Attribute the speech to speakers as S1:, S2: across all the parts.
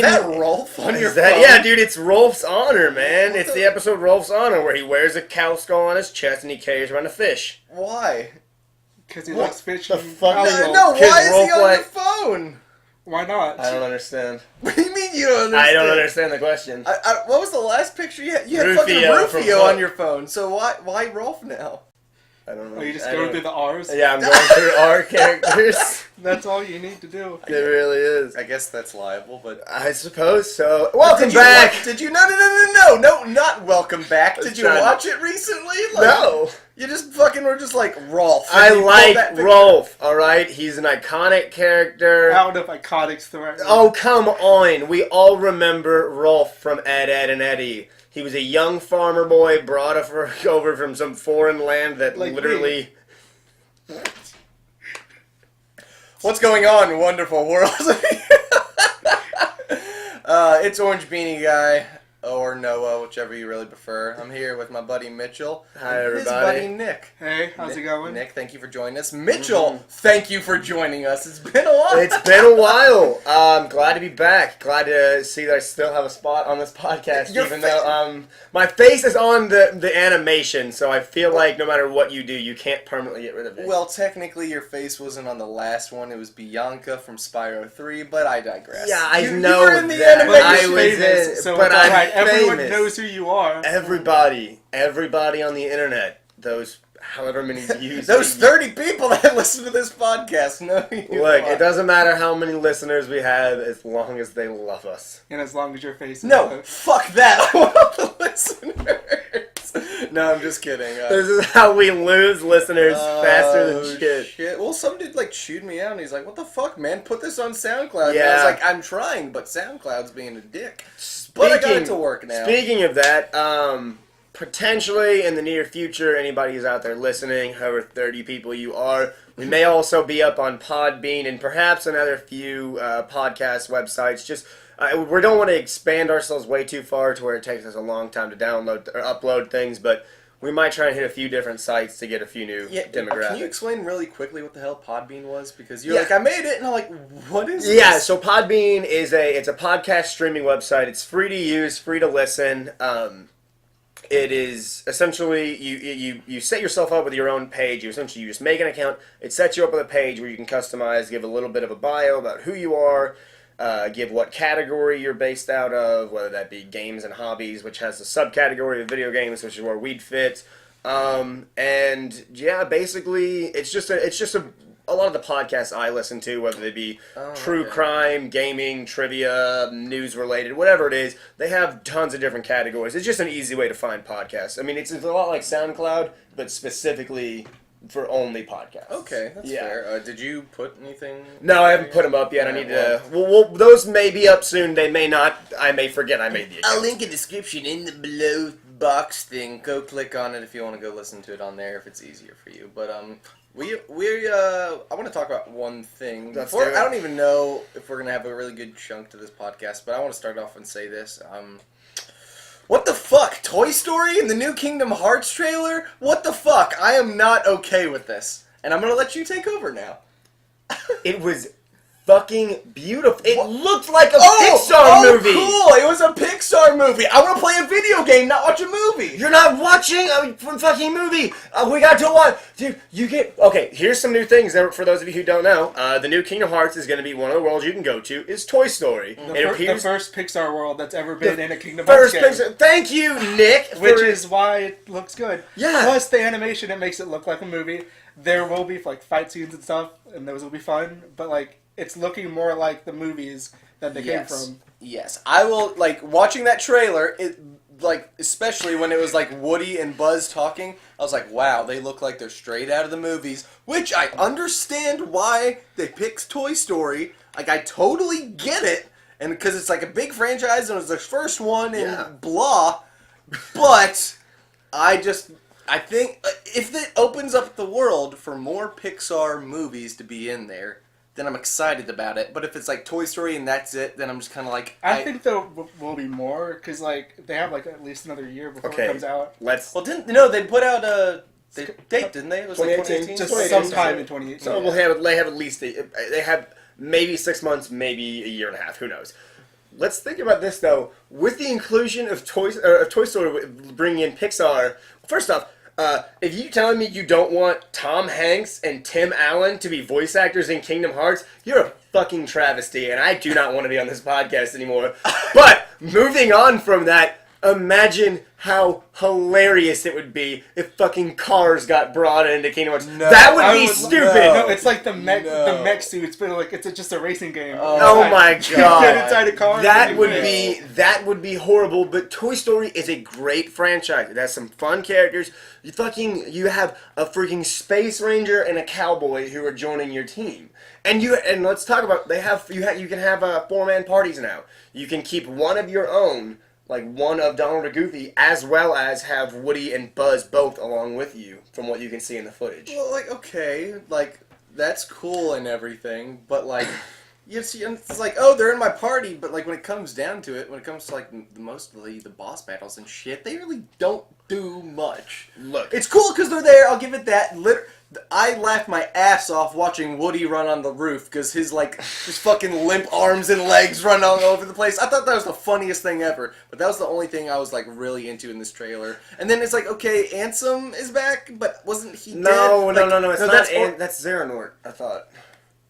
S1: that ROLF on your phone?
S2: Yeah, dude, it's Rolf's Honor, man. It's the episode Rolf's Honor where he wears a cow skull on his chest and he carries around a fish.
S1: Why?
S3: Because he likes fishing.
S2: The fuck?
S1: No, why is he on your phone?
S3: Why not?
S2: I don't understand.
S1: What do you mean you don't understand?
S2: I don't understand the question.
S1: What was the last picture you had? You had fucking Rufio on your phone, so why ROLF now?
S2: I don't know.
S3: Oh, you just go through the R's?
S2: Yeah, I'm going through R characters.
S3: That's all you need to do.
S2: It really is.
S1: I guess that's liable, but...
S2: I suppose so. Welcome back!
S1: Did you... No, not welcome back. Did you watch it recently?
S2: No.
S1: You just fucking were just like, Rolf.
S2: I like Rolf, alright? He's an iconic character.
S3: I don't know if iconic's the right word.
S2: Oh, come on. We all remember Rolf from Ed, Ed, and Eddie. He was a young farmer boy brought over from some foreign land that literally...
S1: What's going on, wonderful world? It's Orange Beanie Guy, or Noah, whichever you really prefer. I'm here with my buddy Mitchell.
S2: Hi, everybody.
S1: His buddy Nick.
S3: Hey, how's it going?
S1: Nick, thank you for joining us. Mitchell, thank you for joining us. It's been a while.
S2: It's been a while. I'm glad to be back. Glad to see that I still have a spot on this podcast, even though my face is on the animation, so I feel like no matter what you do, you can't permanently get rid of it.
S1: Well, technically, your face wasn't on the last one. It was Bianca from Spyro 3, but I digress.
S2: Yeah, I know
S1: you were in the
S2: that.
S1: animation.
S2: I was
S3: famous, so
S2: but
S3: I'm
S2: I'm
S3: everyone
S2: famous.
S3: knows who you are.
S2: Everybody on the internet, those however many views.
S1: Those 30 people that listen to this podcast know who you
S2: Look,
S1: are.
S2: it doesn't matter how many listeners we have as long as they love us.
S3: And as long as your face is
S1: No, fuck that. I want the listeners. No, I'm just kidding.
S2: This is how we lose listeners faster than shit.
S1: Well, some dude chewed me out and he's like, what the fuck, man? Put this on SoundCloud.
S2: Yeah.
S1: And I was like, I'm trying, but SoundCloud's being a dick. But I got it to work now.
S2: Speaking of that, potentially in the near future, anybody who's out there listening, however 30 people you are, we may also be up on Podbean and perhaps another few podcast websites. Just we don't want to expand ourselves way too far to where it takes us a long time to download or upload things, but we might try and hit a few different sites to get a few new demographics.
S1: Can you explain really quickly what the hell Podbean was? Because you're like, I made it, and I'm like, what is this?
S2: Yeah, so Podbean is it's a podcast streaming website. It's free to use, free to listen. It is essentially you set yourself up with your own page. You just make an account. It sets you up with a page where you can customize, give a little bit of a bio about who you are, give what category you're based out of, whether that be games and hobbies, which has a subcategory of video games, which is where we'd fit. And yeah, basically, it's just a lot of the podcasts I listen to, whether they be true crime, gaming, trivia, news related, whatever it is, they have tons of different categories. It's just an easy way to find podcasts. I mean, it's a lot like SoundCloud, but specifically for only podcasts.
S1: Okay, that's fair. Did you put anything?
S2: No, I haven't put them up yet. I need to. Well, those may be up soon. They may not. I may forget I made the account.
S1: I'll link a description in the below box thing. Go click on it if you want to go listen to it on there if it's easier for you. But I want to talk about one thing. I don't even know if we're gonna have a really good chunk to this podcast, but I want to start off and say this. What the fuck? Toy Story in the new Kingdom Hearts trailer? What the fuck? I am not okay with this. And I'm gonna let you take over now.
S2: It was fucking beautiful. It looked like a Pixar movie.
S1: Oh, cool. It was a Pixar movie. I want to play a video game, not watch a movie.
S2: You're not watching a fucking movie. We got to watch. Dude, you get... Okay, here's some new things for those of you who don't know. The new Kingdom Hearts is going to be one of the worlds you can go to is Toy Story.
S3: The first Pixar world that's ever been in a Kingdom Hearts game.
S2: Thank you, Nick.
S3: Which is why it looks good.
S2: Yeah.
S3: Plus the animation, it makes it look like a movie. There will be fight scenes and stuff, and those will be fun, but it's looking more like the movies that they came from.
S1: Yes. I will, watching that trailer, especially when it was, Woody and Buzz talking, I was like, wow, they look like they're straight out of the movies, which I understand why they picked Toy Story. I totally get it, and because it's, a big franchise, and it was the first one, and blah, but I think if it opens up the world for more Pixar movies to be in there, then I'm excited about it. But if it's Toy Story and that's it, then I'm just kind of
S3: I think there will be more, because they have at least another year before it comes out.
S1: They put out a date, didn't they? It was 2018?
S3: Just sometime in 2018.
S2: So they have at least, they have maybe 6 months, maybe a year and a half, who knows. let's think about this though. With the inclusion of Toy Story bringing in Pixar, first off, if you telling me you don't want Tom Hanks and Tim Allen to be voice actors in Kingdom Hearts, you're a fucking travesty, and I do not want to be on this podcast anymore. But moving on from that, imagine how hilarious it would be if fucking cars got brought into Kingdom Hearts.
S1: No,
S2: that would be stupid.
S3: No, it's like the mech suits, but like it's just a racing game.
S2: Oh my god!
S3: Get inside a car.
S2: That would be horrible. But Toy Story is a great franchise. It has some fun characters. You have a freaking space ranger and a cowboy who are joining your team. And let's talk about you can have 4-man parties now. You can keep one of your own, like one of Donald or Goofy, as well as have Woody and Buzz both along with you, from what you can see in the footage.
S1: Well, like, okay, like, that's cool and everything, but, like, you see, it's like, oh, they're in my party, but, like, when it comes down to it, when it comes to, like, mostly the boss battles and shit, they really don't do much.
S2: Look.
S1: It's cool because they're there, I'll give it that. I laughed my ass off watching Woody run on the roof because his fucking limp arms and legs run all over the place. I thought that was the funniest thing ever, but that was the only thing I was like really into in this trailer. And then it's like, okay, Ansem is back, but wasn't he dead?
S2: No,
S1: Like,
S2: that's Xehanort, I thought.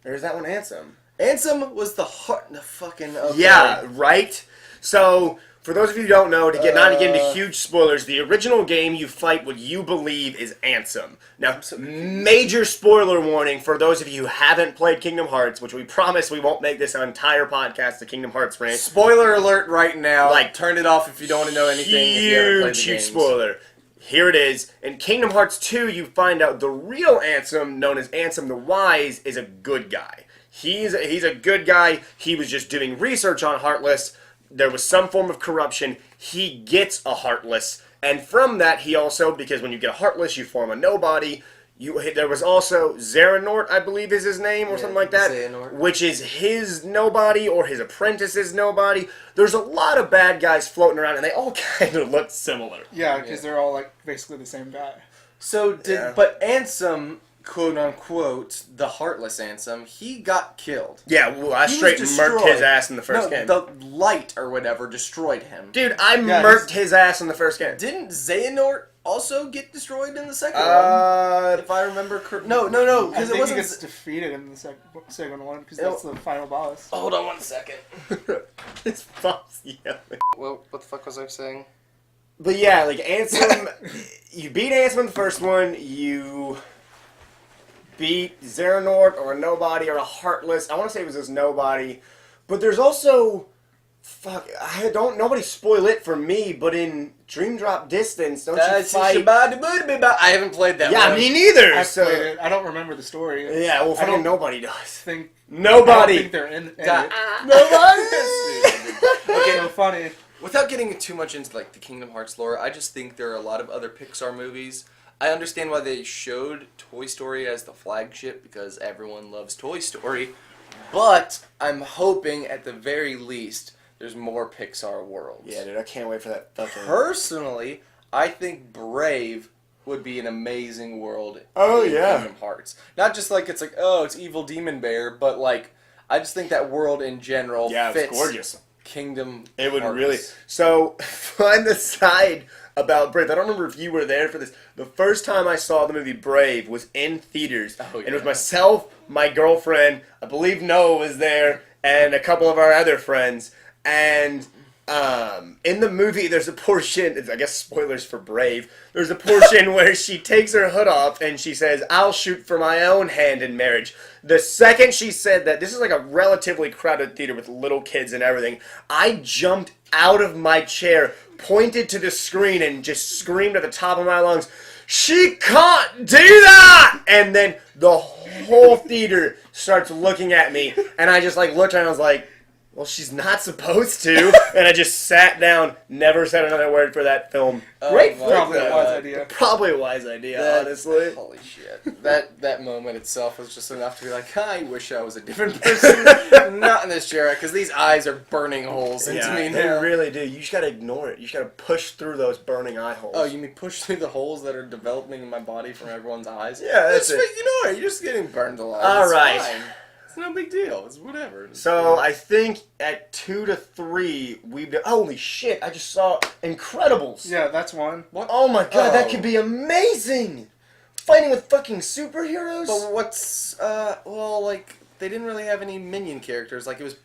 S2: Or is that one Ansem?
S1: Ansem was the fucking... Okay.
S2: Yeah, right? So, for those of you who don't know, not to get into huge spoilers, the original game you fight what you believe is Ansem. Now, major spoiler warning for those of you who haven't played Kingdom Hearts, which we promise we won't make this entire podcast the Kingdom Hearts rant.
S1: Spoiler alert right now. Like, turn it off if you don't want to know anything.
S2: Huge spoiler. Here it is. In Kingdom Hearts 2, you find out the real Ansem, known as Ansem the Wise, is a good guy. He's a good guy. He was just doing research on Heartless. There was some form of corruption. He gets a Heartless. And from that, he also, because when you get a Heartless, you form a nobody. There was also Xehanort, I believe is his name, or something like that.
S1: Xehanort.
S2: Which is his nobody, or his apprentice's nobody. There's a lot of bad guys floating around, and they all kind of look similar.
S3: Yeah, because they're all like basically the same guy.
S1: So but Ansem, quote unquote, the Heartless Ansem, he got killed.
S2: Yeah, well, I straight murked his ass in the first game.
S1: The light or whatever destroyed him.
S2: Dude, I murked his ass in the first game.
S1: Didn't Xehanort also get destroyed in the second one? If I remember correctly. No,
S3: Because it wasn't. He gets defeated in the second one because that's the final boss.
S1: Hold on 1 second.
S2: His boss yelling.
S1: Well, what the fuck was I saying?
S2: But yeah, like Ansem, you beat Ansem in the first one. You beat Xehanort or a nobody or a Heartless. I want to say it was this nobody, but there's also nobody spoil it for me. But in Dream Drop Distance, don't you fight?
S1: I haven't played that.
S2: Yeah,
S1: one.
S2: me neither.
S3: I played it. I don't remember the story.
S2: Yeah, well, fucking nobody does.
S3: Nobody. I don't think they're in it.
S2: Nobody.
S1: Okay,
S3: so funny.
S1: Without getting too much into like the Kingdom Hearts lore, I just think there are a lot of other Pixar movies. I understand why they showed Toy Story as the flagship because everyone loves Toy Story, but I'm hoping at the very least there's more Pixar worlds.
S2: Yeah, dude, I can't wait for that fucking...
S1: Personally, I think Brave would be an amazing world in Kingdom Hearts. Not just like it's evil demon bear, but like I just think that world in general fits.
S2: It's gorgeous.
S1: Kingdom
S2: It would
S1: Hearts.
S2: really... So, find the side about Brave. I don't remember if you were there for this. The first time I saw the movie Brave was in theaters.
S1: Oh, yeah.
S2: And it was myself, my girlfriend, I believe Noah was there, and a couple of our other friends. And in the movie, there's a portion, I guess spoilers for Brave, there's a portion where she takes her hood off and she says, "I'll shoot for my own hand in marriage." The second she said that, this is like a relatively crowded theater with little kids and everything, I jumped out of my chair, pointed to the screen, and just screamed at the top of my lungs, "She can't do that!" And then the whole theater starts looking at me, and I just like looked around and I was like, well, she's not supposed to. And I just sat down, never said another word for that film. Great flick,
S3: Probably a wise idea.
S2: Probably a wise idea, honestly.
S1: Holy shit. That moment itself was just enough to be like, I wish I was a different person. Not in this chair, because these eyes are burning holes into me
S2: They
S1: now.
S2: really do. You just gotta ignore it. You just gotta push through those burning eye holes.
S1: Oh, you mean push through the holes that are developing in my body from everyone's eyes?
S2: Yeah, that's it.
S1: You know what? You're just getting burned alive.
S2: All
S1: It's
S2: right.
S1: fine. It's no big deal. It's whatever.
S2: So I think at 2 to 3 we've done. Holy shit! I just saw Incredibles.
S3: Yeah, that's one.
S1: What?
S2: Oh my god, that
S1: Oh.
S2: could be amazing! Fighting with fucking superheroes?
S1: But what's well, like they didn't really have any minion characters. Like it was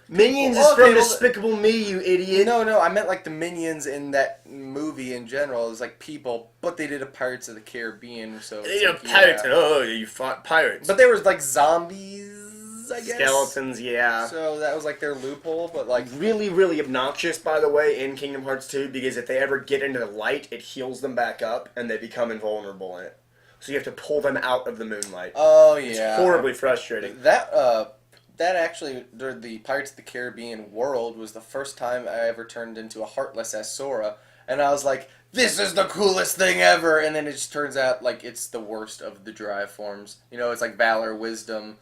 S2: Minions is
S1: Okay,
S2: from
S1: well,
S2: Despicable Me, you idiot.
S1: no. I meant like the minions in that movie in general. It was like people, but they did a Pirates of the Caribbean. So it's
S2: You're
S1: like,
S2: pirates.
S1: yeah.
S2: Oh, you fought pirates.
S1: But there was like zombies, I guess.
S2: Skeletons, yeah.
S1: So that was like their loophole. But like
S2: Really, really obnoxious, by the way, in Kingdom Hearts 2, because if they ever get into the light, it heals them back up, and they become invulnerable in it. So you have to pull them out of the moonlight.
S1: oh
S2: It's
S1: yeah,
S2: horribly frustrating.
S1: That actually, the Pirates of the Caribbean world was the first time I ever turned into a Heartless as Sora, and I was like, this is the coolest thing ever, and then it just turns out like it's the worst of the drive forms. You know, it's like Valor, Wisdom,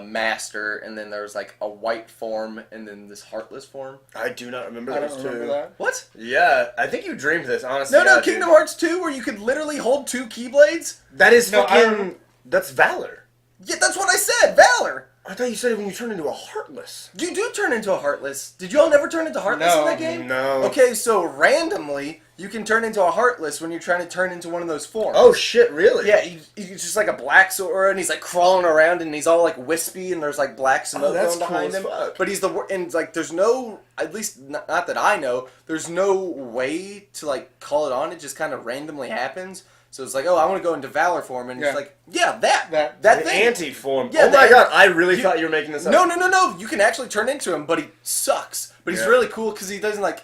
S1: Master, and then there's like a white form, and then this Heartless form.
S2: I do not remember
S3: I
S2: those
S3: don't
S2: two.
S3: remember that.
S1: What?
S2: Yeah, I think you dreamed this, honestly.
S1: No,
S2: God,
S1: Kingdom
S2: dude.
S1: Hearts 2, where you could literally hold two Keyblades?
S2: That is
S3: No,
S2: fucking... That's Valor.
S1: Yeah, that's what I said, Valor!
S2: I thought you said when you turn into a Heartless.
S1: You do turn into a Heartless. Did you all never turn into Heartless in
S3: No.
S1: that game?
S2: No.
S1: Okay, so randomly, you can turn into a Heartless when you're trying to turn into one of those forms.
S2: Oh, shit, really?
S1: Yeah, he's just like a black Sora, and he's like crawling around, and he's all like wispy, and there's like black smoke
S2: that's
S1: going behind
S2: cool as
S1: him.
S2: fuck.
S1: But he's and like there's no, at least not that I know, there's no way to like call it on. It just kind of randomly happens. So it's like, oh, I want to go into Valor form, and
S3: Yeah.
S1: it's like, yeah, that
S2: The
S1: thing.
S2: anti-form.
S1: Yeah,
S2: oh my
S1: the-
S2: god, I really thought you were making this up.
S1: No. You can actually turn into him, but he sucks. But he's
S2: Yeah.
S1: really cool because he doesn't like.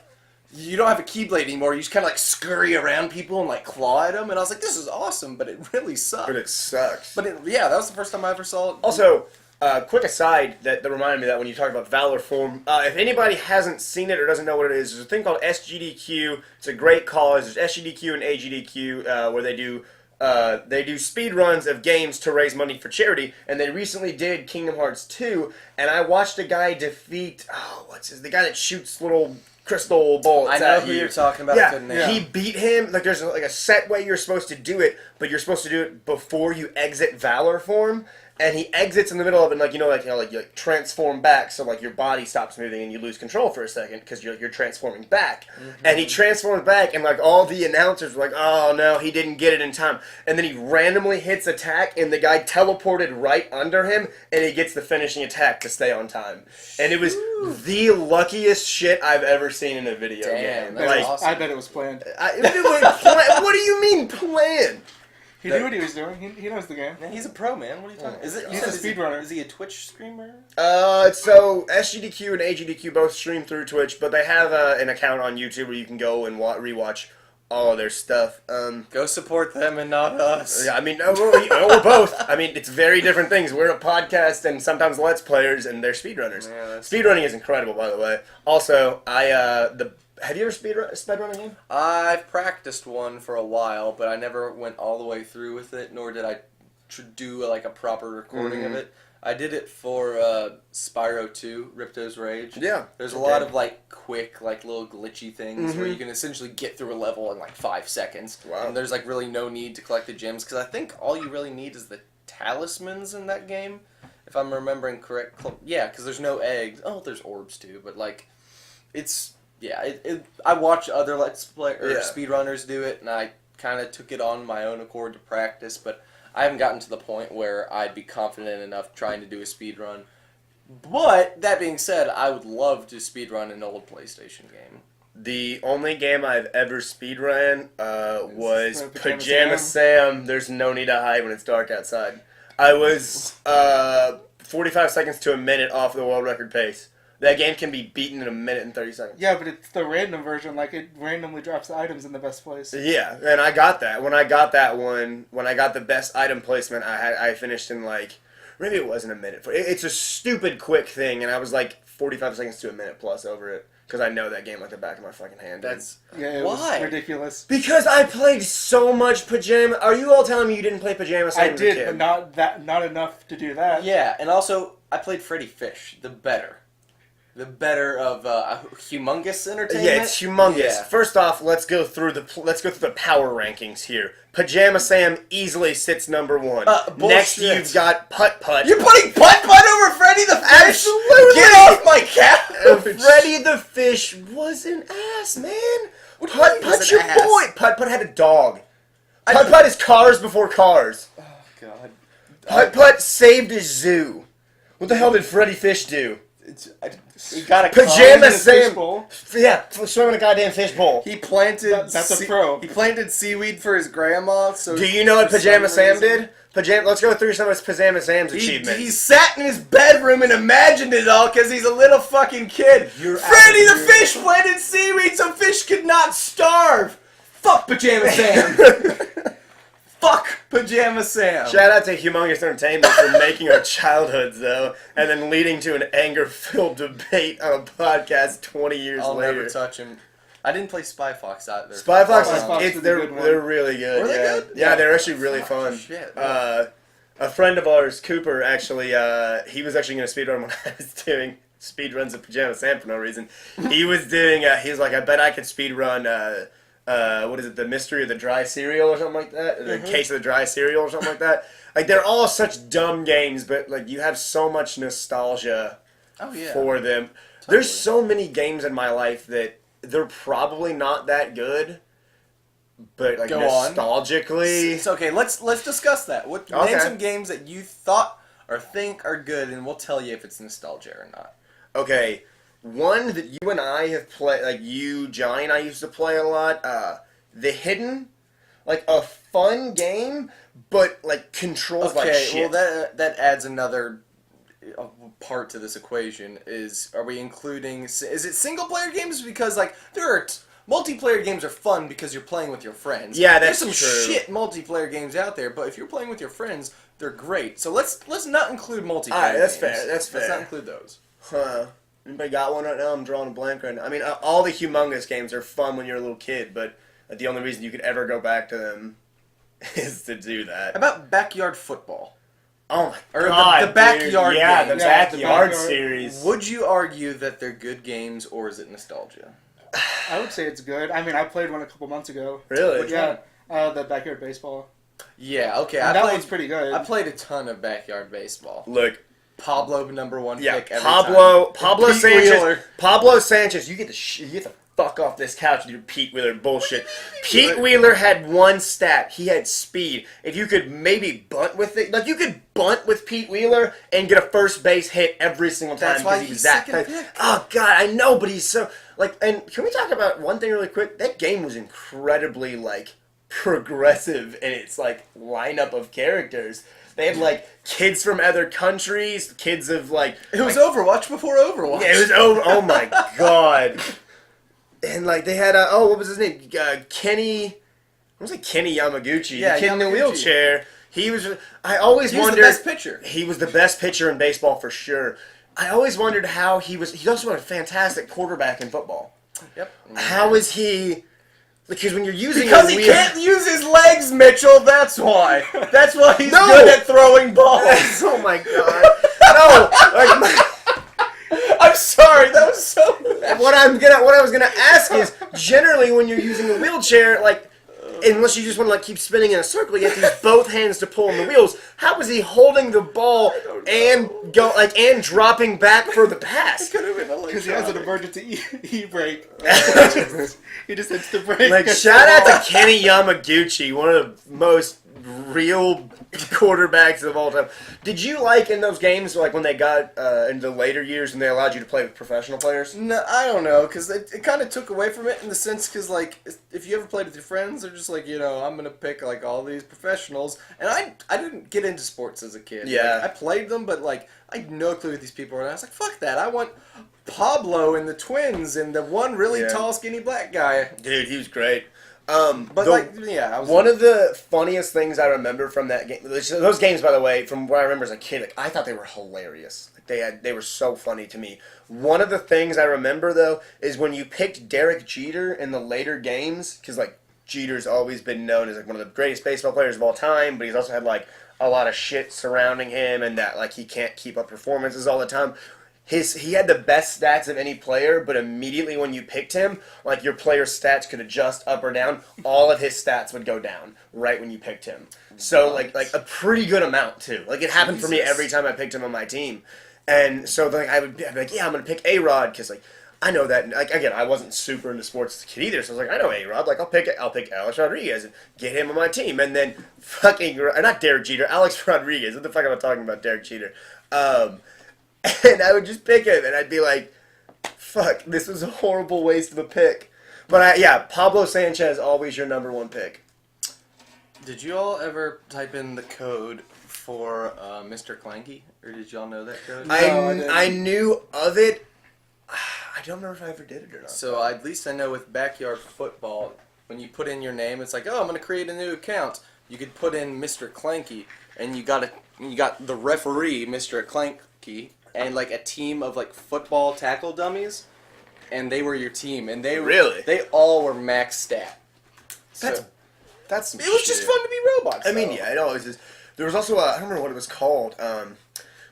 S1: You don't have a Keyblade anymore. You just kind of like scurry around people and like claw at them. And I was like, this is awesome, but it really sucked.
S2: But it sucks.
S1: But yeah, that was the first time I ever saw it.
S2: Also, quick aside that reminded me that when you talk about Valor Form, if anybody hasn't seen it or doesn't know what it is, there's a thing called SGDQ. It's a great cause. There's SGDQ and AGDQ where they do speed runs of games to raise money for charity, and they recently did Kingdom Hearts 2, and I watched a guy defeat, the guy that shoots little crystal bullets
S1: I know
S2: at
S1: who
S2: you.
S1: you're talking about. I
S2: Yeah,
S1: couldn't name.
S2: he beat him. Like there's like a set way you're supposed to do it, but you're supposed to do it before you exit Valor Form. And he exits in the middle of it, and you transform back, so like your body stops moving and you lose control for a second because you're transforming back.
S1: Mm-hmm.
S2: And he transforms back, and like all the announcers were like, "Oh no, he didn't get it in time." And then he randomly hits attack, and the guy teleported right under him, and he gets the finishing attack to stay on time. And it was the luckiest shit I've ever seen in a video
S1: Damn,
S2: game.
S1: that's
S2: Like,
S1: awesome.
S3: I bet it was planned.
S2: what do you mean planned?
S3: He knew what he was doing. He knows the game.
S1: Man, he's a pro, man. What are you talking? Is it? You
S3: He's
S1: said
S3: a speedrunner.
S1: Is he a Twitch streamer?
S2: So SGDQ and AGDQ both stream through Twitch, but they have an account on YouTube where you can go and rewatch all of their stuff.
S1: Go support them and not us.
S2: Yeah, I mean, we're both. I mean, it's very different things. We're a podcast and sometimes Let's Players, and they're speedrunners.
S1: Yeah,
S2: Speedrunning is incredible, by the way. Also, have you ever speedrun a game?
S1: I've practiced one for a while, but I never went all the way through with it, nor did I do like a proper recording of it. I did it for Spyro 2, Ripto's Rage.
S2: Yeah.
S1: There's a lot of like quick, like little glitchy things where you can essentially get through a level in like 5 seconds.
S2: Wow.
S1: And there's like really no need to collect the gems, because I think all you really need is the talismans in that game, if I'm remembering correct. Yeah, because there's no eggs. Oh, there's orbs too, but like, it's... Yeah, I watch other Let's Play or speedrunners do it, and I kind of took it on my own accord to practice, but I haven't gotten to the point where I'd be confident enough trying to do a speedrun. But, that being said, I would love to speedrun an old PlayStation game.
S2: The only game I've ever speedrun was
S3: Pajama
S2: Pajama Sam. There's no need to hide when it's dark outside. I was 45 seconds to a minute off the world record pace. That game can be beaten in a minute and 30 seconds.
S3: Yeah, but it's the random version. Like, it randomly drops the items in the best place.
S2: Yeah, and I got that. When I got the best item placement, I finished in like, maybe it wasn't a minute. It's a stupid quick thing, and I was like 45 seconds to a minute plus over it. Because I know that game like the back of my fucking hand.
S1: That's...
S3: Yeah, it
S1: Why?
S3: was ridiculous.
S2: Because I played so much Pajama... Are you all telling me you didn't play Pajama Sam
S3: I
S2: as a
S3: did,
S2: kid?
S3: but not enough to do that.
S1: Yeah, and also, I played Freddy Fish, the better. the better of humongous entertainment.
S2: Yeah, it's humongous.
S1: Yeah.
S2: First off, let's go through the power rankings here. Pajama Sam easily sits number 1. Next,
S1: Bullshit.
S2: you've got Putt Putt.
S1: You're putting Putt Putt over Freddy the Fish?
S2: Absolutely.
S1: Get off my couch!
S2: Freddy the Fish was an ass, man.
S1: What do you mean
S2: Putt
S1: was
S2: Putt's
S1: an
S2: your
S1: ass?
S2: boy. Putt Putt had a dog. Putt Putt is cars before cars.
S1: Oh, God.
S2: Putt Putt saved his zoo. What the hell did Freddy Fish do?
S1: He got a
S2: Pajama
S3: in a
S2: Sam.
S3: fishbowl.
S2: Yeah, swim in a goddamn fishbowl.
S1: He planted.
S3: That's a pro.
S1: He planted seaweed for his grandma. So
S2: Do you know what
S1: for
S2: Pajama
S1: some
S2: Sam
S1: reason-
S2: did? Let's go through some of Pajama Sam's
S1: He
S2: achievements.
S1: sat in his bedroom and imagined it all because he's a little fucking kid.
S2: You're
S1: Freddy the
S2: absolutely-
S1: Fish planted seaweed so fish could not starve. Fuck Pajama Sam. Fuck Pajama Sam.
S2: Shout out to Humongous Entertainment for making our childhoods, though, and then leading to an anger-filled debate on a podcast 20 years
S1: I'll
S2: later.
S1: never touch him. I didn't play Spy Fox either.
S2: Spy Fox,
S3: Spy Fox was a
S2: they're
S3: good one.
S2: they're really good.
S1: Were they
S2: yeah.
S1: good?
S2: Yeah, they're actually really
S1: Fuck,
S2: fun.
S1: shit.
S2: A friend of ours, Cooper, actually, he was actually going to speedrun when I was doing speedruns of Pajama Sam for no reason. He was doing, he was like, I bet I could speedrun, what is it, The Mystery of the Dry Cereal or something like that? The Case of the Dry Cereal or something like that. Like, they're all such dumb games, but, like, you have so much nostalgia
S1: Oh yeah.
S2: for them. There's so many games in my life that they're probably not that good, but like
S1: Go on.
S2: nostalgically.
S1: It's okay. Let's discuss that. What
S2: Okay.
S1: name some games that you thought or think are good, and we'll tell you if it's nostalgia or not.
S2: Okay, one that you and I have played, like you, Johnny, and I used to play a lot. The Hidden, like a fun game, but like controls like
S1: Okay,
S2: shit.
S1: well that adds another part to this equation. Are we including? Is it single player games? Because like there are. Multiplayer games are fun because you're playing with your friends.
S2: Yeah, that's
S1: There's some
S2: true.
S1: shit multiplayer games out there, but if you're playing with your friends, they're great. So let's not include multiplayer.
S2: Alright, that's
S1: games.
S2: fair, that's
S1: Let's
S2: fair.
S1: not include those.
S2: Huh. Anybody got one right now? I'm drawing a blank right now. I mean, all the Humongous games are fun when you're a little kid, but the only reason you could ever go back to them is to do that.
S1: How about backyard football?
S2: Oh my
S1: Or the
S2: god,
S1: backyard
S2: dude. Yeah,
S1: games.
S2: the
S3: Yeah, the
S2: backyard
S3: backyard.
S2: series.
S1: Would you argue that they're good games, or is it nostalgia?
S3: I would say it's good. I mean, I played one a couple months ago.
S2: Really?
S1: Which
S3: Yeah, the backyard baseball.
S1: Yeah, okay.
S3: And
S1: I
S3: that
S1: played,
S3: one's pretty good.
S1: I played a ton of backyard baseball.
S2: Look,
S1: Pablo #1
S2: yeah,
S1: pick every
S2: Pablo
S1: time. Pete
S2: Sanchez.
S1: Wheeler.
S2: Pablo Sanchez, you get the fuck off this couch with your Pete Wheeler bullshit. Pete Wheeler had one stat. He had speed. If you could maybe bunt with it, like you could bunt with Pete Wheeler and get a first base hit every single time
S1: That's why
S2: because he was
S1: he's
S2: that
S1: second
S2: good.
S1: pick.
S2: Oh god, I know, but he's so like. And can we talk about one thing really quick? That game was incredibly like progressive in its like lineup of characters. They had like kids from other countries, kids of like
S1: It was Overwatch before Overwatch.
S2: yeah, it was oh my god. And like they had what was his name? Kenny. What was it? Kenny Yamaguchi.
S1: Yeah,
S2: the kid in the
S1: Yamaguchi.
S2: wheelchair. He was. I always
S1: He was the
S2: wondered.
S1: best pitcher.
S2: He was the best pitcher in baseball for sure. I always wondered how he was. He's also a fantastic quarterback in football.
S1: Yep.
S2: How is he? Because when you're using
S1: Because
S2: a
S1: he
S2: wheel-
S1: can't use his legs, Mitchell. That's why. That's why he's
S2: No.
S1: good at throwing balls.
S2: oh my god! No, like,
S1: I'm sorry. That was so bad.
S2: what I was gonna ask is generally when you're using a wheelchair, like unless you just want to like keep spinning in a circle, you have to use both hands to pull on the wheels. How was he holding the ball and and dropping back for the pass?
S1: Could have been
S3: Because he has an
S1: electronic.
S3: emergency e-brake. He just hits the brake.
S2: Like shout out to Kenny Yamaguchi, one of the most real quarterbacks of all time. Did you like in those games like when they got into the later years and they allowed you to play with professional players?
S1: No, I don't know, because it kind of took away from it in the sense, because, like, if you ever played with your friends, they're just like, I'm going to pick, like, all these professionals. And I didn't get into sports as a kid.
S2: Yeah.
S1: Like, I played them, but, like, I had no clue who these people were. And I was like, fuck that. I want Pablo and the twins and the one really
S2: Yeah.
S1: tall, skinny black guy.
S2: Dude, he was great.
S1: But, I was...
S2: One of the funniest things I remember from that game, those games, by the way, from what I remember as a kid, like, I thought they were hilarious. Like, they were so funny to me. One of the things I remember, though, is when you picked Derek Jeter in the later games, because, like, Jeter's always been known as, like, one of the greatest baseball players of all time, but he's also had, like, a lot of shit surrounding him and that, like, he can't keep up performances all the time. he had the best stats of any player, but immediately when you picked him, like your player's stats could adjust up or down. All of his stats would go down right when you picked him. So like a pretty good amount too. Like it happened for me every time I picked him on my team, and so like I'd be like, yeah, I'm gonna pick A-Rod because like I know that. Like again, I wasn't super into sports as a kid either, so I was like, I know A-Rod. Like I'll pick Alex Rodriguez and get him on my team, and then fucking not Derek Jeter, Alex Rodriguez. What the fuck am I talking about, Derek Jeter? And I would just pick him, and I'd be like, fuck, this was a horrible waste of a pick. But Pablo Sanchez, always your number one pick.
S1: Did you all ever type in the code for Mr. Clanky? Or did y'all know that code?
S2: I knew of it. I don't remember if I ever did it or not.
S1: So at least I know with Backyard Football, when you put in your name, it's like, oh, I'm going to create a new account. You could put in Mr. Clanky, and you got the referee, Mr. Clanky, and like a team of like football tackle dummies, and they were your team, and they all were max stat. So
S2: That's some
S1: it was
S2: shit.
S1: just fun to be robots.
S2: I mean, yeah, it always is. There was also I don't remember what it was called. It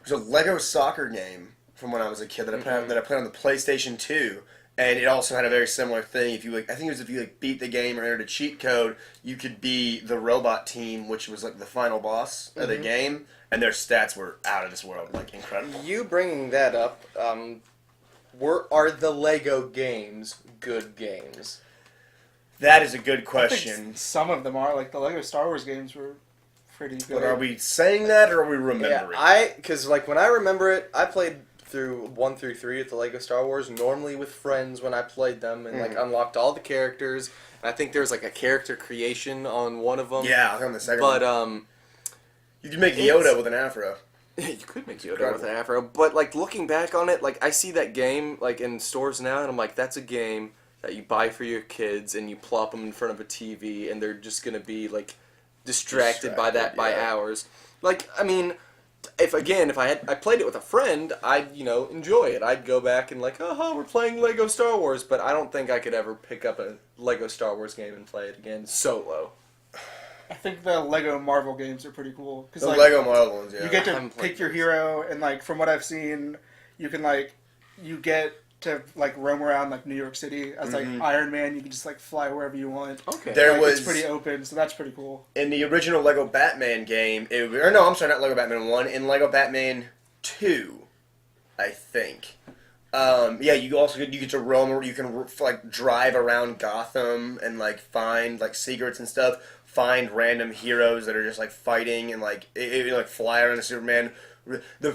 S2: was a Lego soccer game from when I was a kid that I played on the PlayStation 2, and it also had a very similar thing. If you if you beat the game or entered a cheat code, you could be the robot team, which was like the final boss of the game, and their stats were out of this world, like incredible.
S1: You bringing that up, are the Lego games good games?
S2: That is a good
S3: I
S2: question.
S3: think some of them are. Like the Lego Star Wars games were pretty good.
S2: But are we saying that, or are we remembering?
S1: Yeah, because like when I remember it, I played through 1 through 3 at the Lego Star Wars, normally with friends when I played them, and like unlocked all the characters. And I think there was like a character creation on one of them.
S2: Yeah, on the second
S1: but
S2: one. You could make Yoda with an afro.
S1: You could make Yoda with an afro, but like looking back on it, like I see that game like in stores now, and I'm like, that's a game that you buy for your kids, and you plop them in front of a TV, and they're just gonna be like distracted by that by hours. Like, I mean, if I played it with a friend, I'd enjoy it. I'd go back and like, we're playing Lego Star Wars, but I don't think I could ever pick up a Lego Star Wars game and play it again solo.
S3: I think the Lego Marvel games are pretty cool.
S2: The Lego Marvel ones, yeah.
S3: You get to pick your hero, and like from what I've seen, you can you get to like roam around like New York City as like Iron Man. You can just like fly wherever you want.
S1: Okay,
S3: it's pretty open, so that's pretty cool.
S2: In the original Lego Batman game, not Lego Batman 1. In Lego Batman 2, I think. You get to roam, or you can like drive around Gotham and like find like secrets and stuff. Find random heroes that are just like fighting and like fly around a Superman. The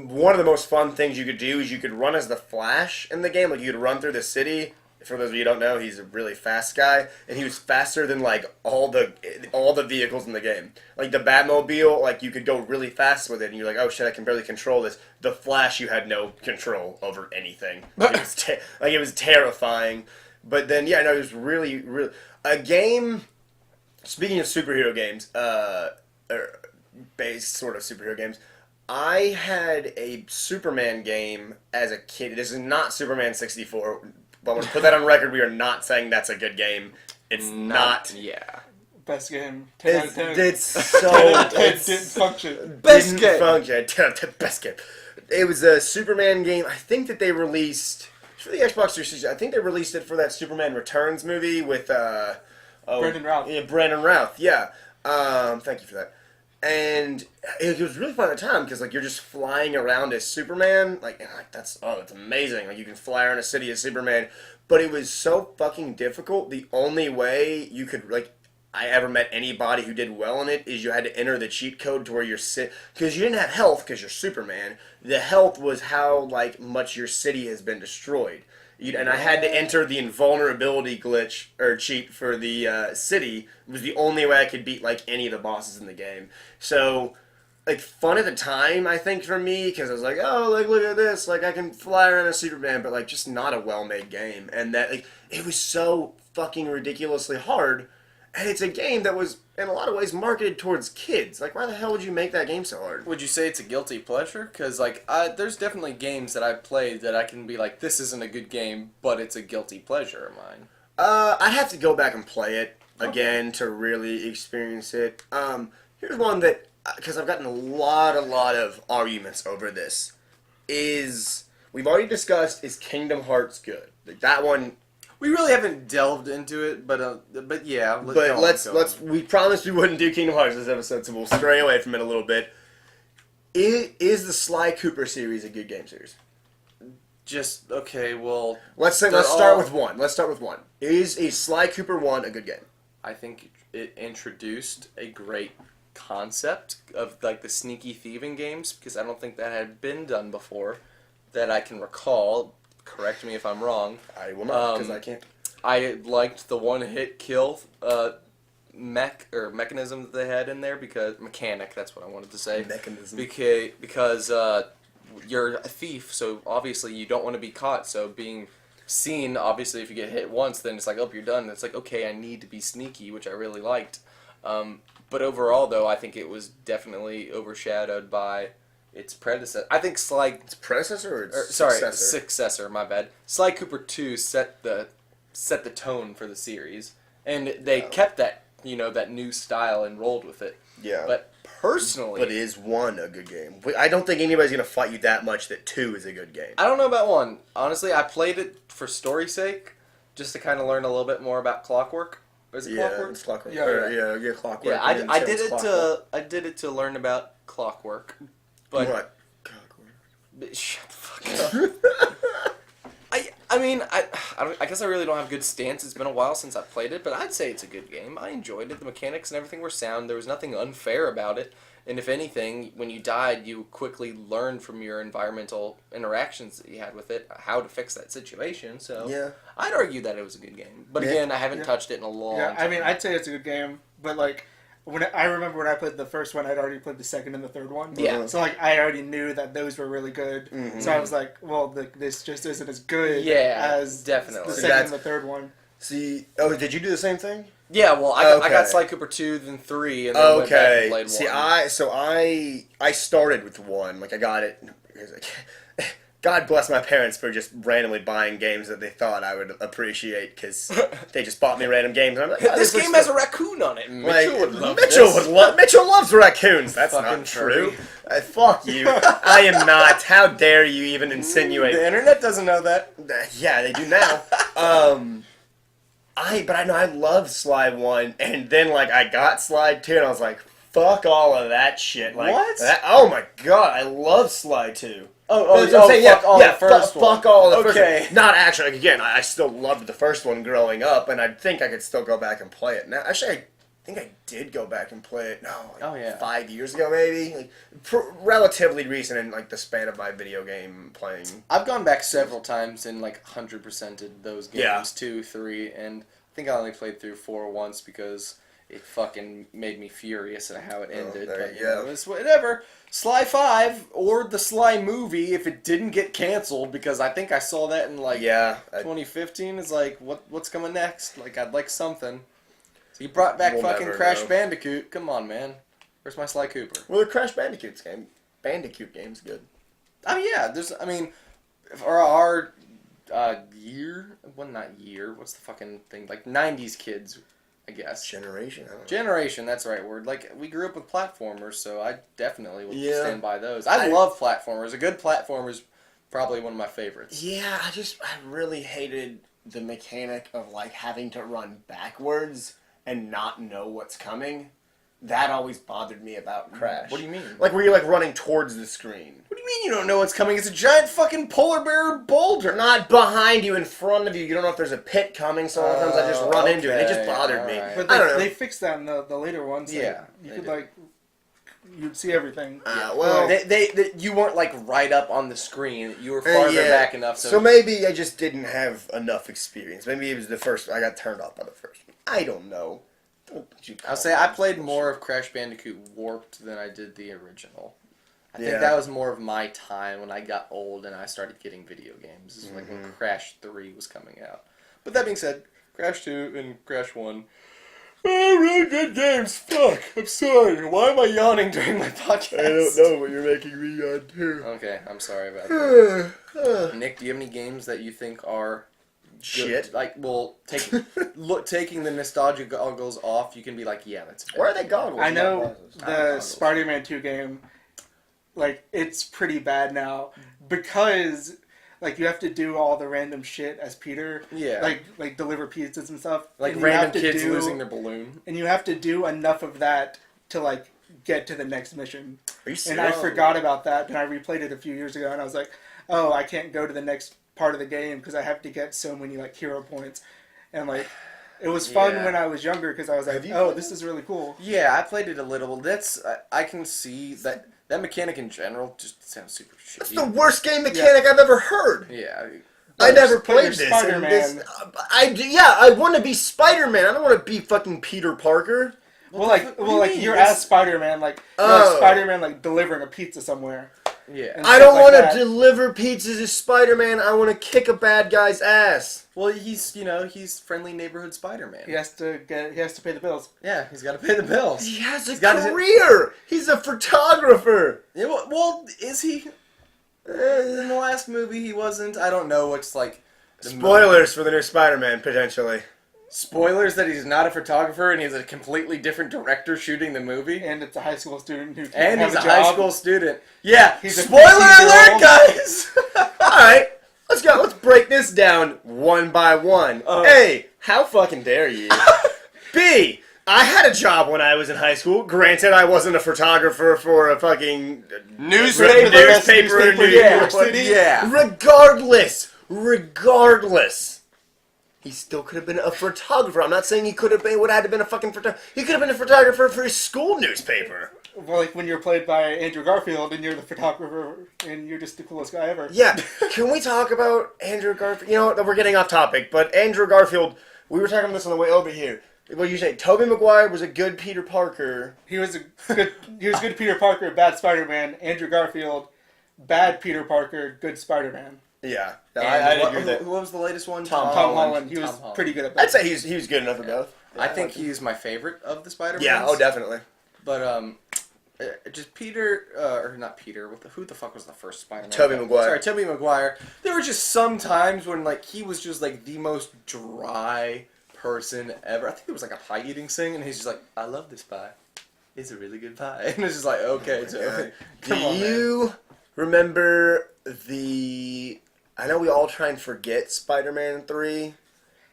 S2: one of the most fun things you could do is you could run as the Flash in the game. Like you could run through the city. For those of you who don't know, he's a really fast guy, and he was faster than like all the vehicles in the game. Like the Batmobile, like you could go really fast with it, and you're like, oh shit, I can barely control this. The Flash, you had no control over anything. Like, it was terrifying. But then it was really a game. Speaking of superhero games, or based sort of superhero games, I had a Superman game as a kid. This is not Superman 64, but I want to put that on record. We are not saying that's a good game. It's not.
S1: Yeah.
S3: Best game. 10 out of 10.
S2: It's so...
S3: 10 didn't function.
S2: Best game. 10 out of 10. Best game. It was a Superman game. I think that they released... For the Xbox 360, I think they released it for that Superman Returns movie with...
S3: Brandon Routh.
S2: Yeah, Brandon Routh, yeah. Thank you for that. And it was really fun at the time because like you're just flying around as Superman, it's amazing. Like you can fly around a city as Superman, but it was so fucking difficult. The only way you could I ever met anybody who did well in it is you had to enter the cheat code to where you're because you didn't have health because you're Superman. The health was how much your city has been destroyed. And I had to enter the invulnerability glitch or cheat for the city. It was the only way I could beat any of the bosses in the game. So, fun at the time, I think, for me, because I was like, oh, look at this, I can fly around as Superman, but just not a well-made game. And that it was so fucking ridiculously hard. And it's a game that was, in a lot of ways, marketed towards kids. Why the hell would you make that game so hard?
S1: Would you say it's a guilty pleasure? Because, there's definitely games that I've played that I can be like, this isn't a good game, but it's a guilty pleasure of mine.
S2: I'd have to go back and play it again to really experience it. Here's one that, because I've gotten a lot of arguments over this, is we've already discussed, is Kingdom Hearts good? Like, that one...
S1: We really haven't delved into it, but yeah.
S2: We promised we wouldn't do Kingdom Hearts this episode, so we'll stray away from it a little bit. Is the Sly Cooper series a good game series?
S1: Okay, well...
S2: Let's start with one. Is a Sly Cooper 1 a good game?
S1: I think it introduced a great concept of, like, the sneaky thieving games, because I don't think that had been done before, that I can recall. Correct me if I'm wrong.
S2: I will not, because I can't.
S1: I liked the one-hit kill mechanism that they had in there, because... Mechanic, that's what I wanted to say.
S2: Mechanism.
S1: Because you're a thief, so obviously you don't want to be caught, so being seen, obviously if you get hit once, then it's like, oh, you're done. It's like, okay, I need to be sneaky, which I really liked. But overall, though, I think it was definitely overshadowed by its predecessor. I think Sly...
S2: Its predecessor or
S1: successor, my bad. Sly Cooper 2 set the tone for the series, and they kept that, that new style and rolled with it.
S2: Yeah.
S1: But personally...
S2: But is 1 a good game? I don't think anybody's going to fight you that much that 2 is a good game.
S1: I don't know about 1. Honestly, I played it for story's sake, just to kind of learn a little bit more about Clockwork. Is it Clockwork?
S2: It's Clockwork.
S3: Yeah,
S2: Clockwork.
S1: Yeah, I did it to learn about Clockwork. But
S2: what?
S1: Shut the fuck up. I guess I really don't have a good stance. It's been a while since I played it, but I'd say it's a good game. I enjoyed it. The mechanics and everything were sound. There was nothing unfair about it. And if anything, when you died, you quickly learned from your environmental interactions that you had with it how to fix that situation. So
S2: yeah.
S1: I'd argue that it was a good game. But again, I haven't touched it in a long time.
S3: I mean, I'd say it's a good game, but like... I remember when I played the first one, I'd already played the second and the third one.
S1: Yeah.
S3: So, like, I already knew that those were really good.
S2: Mm-hmm.
S3: So I was like, well, this just isn't as good as
S1: definitely.
S3: the second and the third one.
S2: See, did you do the same thing?
S1: Yeah, well, I got Sly Cooper 2, then 3, and then went back and played 1.
S2: See, I started with 1. Like, I got it. God bless my parents for just randomly buying games that they thought I would appreciate, because they just bought me random games. And I'm like,
S1: this game has a raccoon on it. Mitchell would love
S2: Mitchell loves raccoons. That's
S1: fucking
S2: not true. Fuck you. I am not. How dare you even insinuate?
S1: The internet doesn't know that.
S2: Yeah, they do now. I love Sly 1, and then I got Sly 2, and I was like, fuck all of that shit.
S1: What?
S2: Oh my god, I love Sly 2.
S1: Fuck all the first one.
S2: Fuck all the first one. Not actually, again, I still loved the first one growing up, and I think I could still go back and play it. Now, actually, I think I did go back and play it, 5 years ago maybe. Relatively recent in the span of my video game playing.
S1: I've gone back several times and 100%ed those games, 2, 3, and I think I only played through 4 once because it fucking made me furious at how it ended. But it was whatever. Sly 5 or the Sly movie, if it didn't get canceled, because I think I saw that in 2015. Is what's coming next? I'd like something. So you brought back fucking Crash Bandicoot. Come on, man. Where's my Sly Cooper?
S2: Well, the Crash Bandicoot game's good.
S1: Oh yeah, for our year, well, not year. What's the fucking thing? 90s kids. I guess.
S2: Generation. I don't know.
S1: Generation, that's the right word. We grew up with platformers, so I definitely would stand by those. I love platformers. A good platformer is probably one of my favorites.
S2: Yeah, I really hated the mechanic of having to run backwards and not know what's coming. That always bothered me about Crash.
S1: What do you mean?
S2: Where you're running towards the screen.
S1: What do you mean you don't know what's coming? It's a giant fucking polar bear boulder.
S2: Not behind you, in front of you. You don't know if there's a pit coming, so a lot of times I just run into it. It just bothered me.
S3: But they fixed that in the later ones.
S1: Yeah.
S3: You could you'd see everything.
S1: You weren't right up on the screen. You were farther back enough.
S2: So maybe I just didn't have enough experience. Maybe it was the first. I got turned off by the first one. I don't know.
S1: I'll say I played more of Crash Bandicoot Warped than I did the original. I think that was more of my time when I got old and I started getting video games. This was when Crash 3 was coming out. But that being said, Crash 2 and Crash 1 are really good games. Fuck, I'm sorry. Why am I yawning during my podcast?
S2: I don't know, but you're making me yawn too.
S1: Okay, I'm sorry about that. Nick, do you have any games that you think are...
S2: shit.
S1: Taking the nostalgia goggles off, you can be yeah, that's
S2: bad. Where are they goggles?
S3: I know the Spider-Man 2 game, it's pretty bad now because like you have to do all the random shit as Peter.
S1: Yeah.
S3: Like deliver pizzas and stuff.
S1: Like
S3: and you
S1: random
S3: have to
S1: kids
S3: do,
S1: losing their balloon.
S3: And you have to do enough of that to like get to the next mission.
S2: Are you
S3: And I forgot about that, and I replayed it a few years ago, and I was like, oh, I can't go to the next part of the game because I have to get so many like hero points, and like it was fun
S1: Yeah.
S3: when I was younger because I was like, oh, this is really cool.
S1: Yeah, I played it a little. I can see that mechanic in general just sounds super shitty.
S2: That's the worst game mechanic I've ever heard.
S1: Yeah.
S2: I never
S3: But
S2: played
S3: you're
S2: this.
S3: Spider-Man.
S2: I want to be Spider-Man. I don't want to be fucking Peter Parker.
S1: What do you mean?
S3: You're as Spider-Man, like you're like Spider-Man, like delivering a pizza somewhere.
S1: Yeah.
S3: And
S2: I
S3: stuff
S2: don't
S3: like
S2: want
S3: that.
S2: to deliver pizzas as Spider-Man. I want to kick a bad guy's ass.
S1: Well, he's friendly neighborhood Spider-Man.
S3: He has to pay the bills.
S1: Yeah, he's got to pay the bills.
S2: He has a
S1: got his-
S2: career. He's a photographer.
S1: Yeah, well, is he? In the last movie, he wasn't. I don't know what's like.
S2: Spoilers for the new Spider-Man, potentially.
S1: Spoilers that he's not a photographer and he's a completely different director shooting the movie.
S3: And it's a high school student who can't
S1: And
S3: have
S1: he's a
S3: job.
S1: high school student. Yeah.
S3: He's a
S1: Spoiler alert,
S3: 15-year-old.
S1: guys.
S2: All right, let's go. Let's break this down one by one. A, how fucking dare you? B, I had a job when I was in high school. Granted, I wasn't a photographer for a fucking
S1: Newspaper
S2: in New York
S3: City.
S1: Yeah.
S2: Regardless, he still could have been a photographer. I'm not saying he could have been. Would have had to been a fucking photographer. He could have been a photographer for his school newspaper.
S3: Well, like when you're played by Andrew Garfield and you're the photographer and you're just the coolest guy ever.
S2: Yeah. Can we talk about Andrew Garfield? You know what? We're getting off topic, but Andrew Garfield. We were talking about this on the way over here. What you say? Tobey Maguire was a good Peter Parker.
S3: He was good Peter Parker, bad Spider-Man. Andrew Garfield, bad Peter Parker, good Spider-Man.
S2: Yeah.
S1: And
S2: agree with that.
S1: what was the latest one?
S2: Tom
S3: Holland. He was
S1: Tom Holland.
S3: pretty good at that.
S2: I'd say he was good enough for both.
S1: I think he's my favorite of the Spider-Mans.
S2: Yeah. Oh, definitely.
S1: But just Peter, or not Peter. Who the fuck was the first Spider-Man?
S2: Tobey Maguire.
S1: Sorry, Tobey Maguire. There were just some times when like he was just like the most dry person ever. I think it was like a pie eating thing, and he's just like, "I love this pie. It's a really good pie." And it's just like, okay, Tobey.
S2: Do you remember the? I know we all try and forget Spider-Man 3.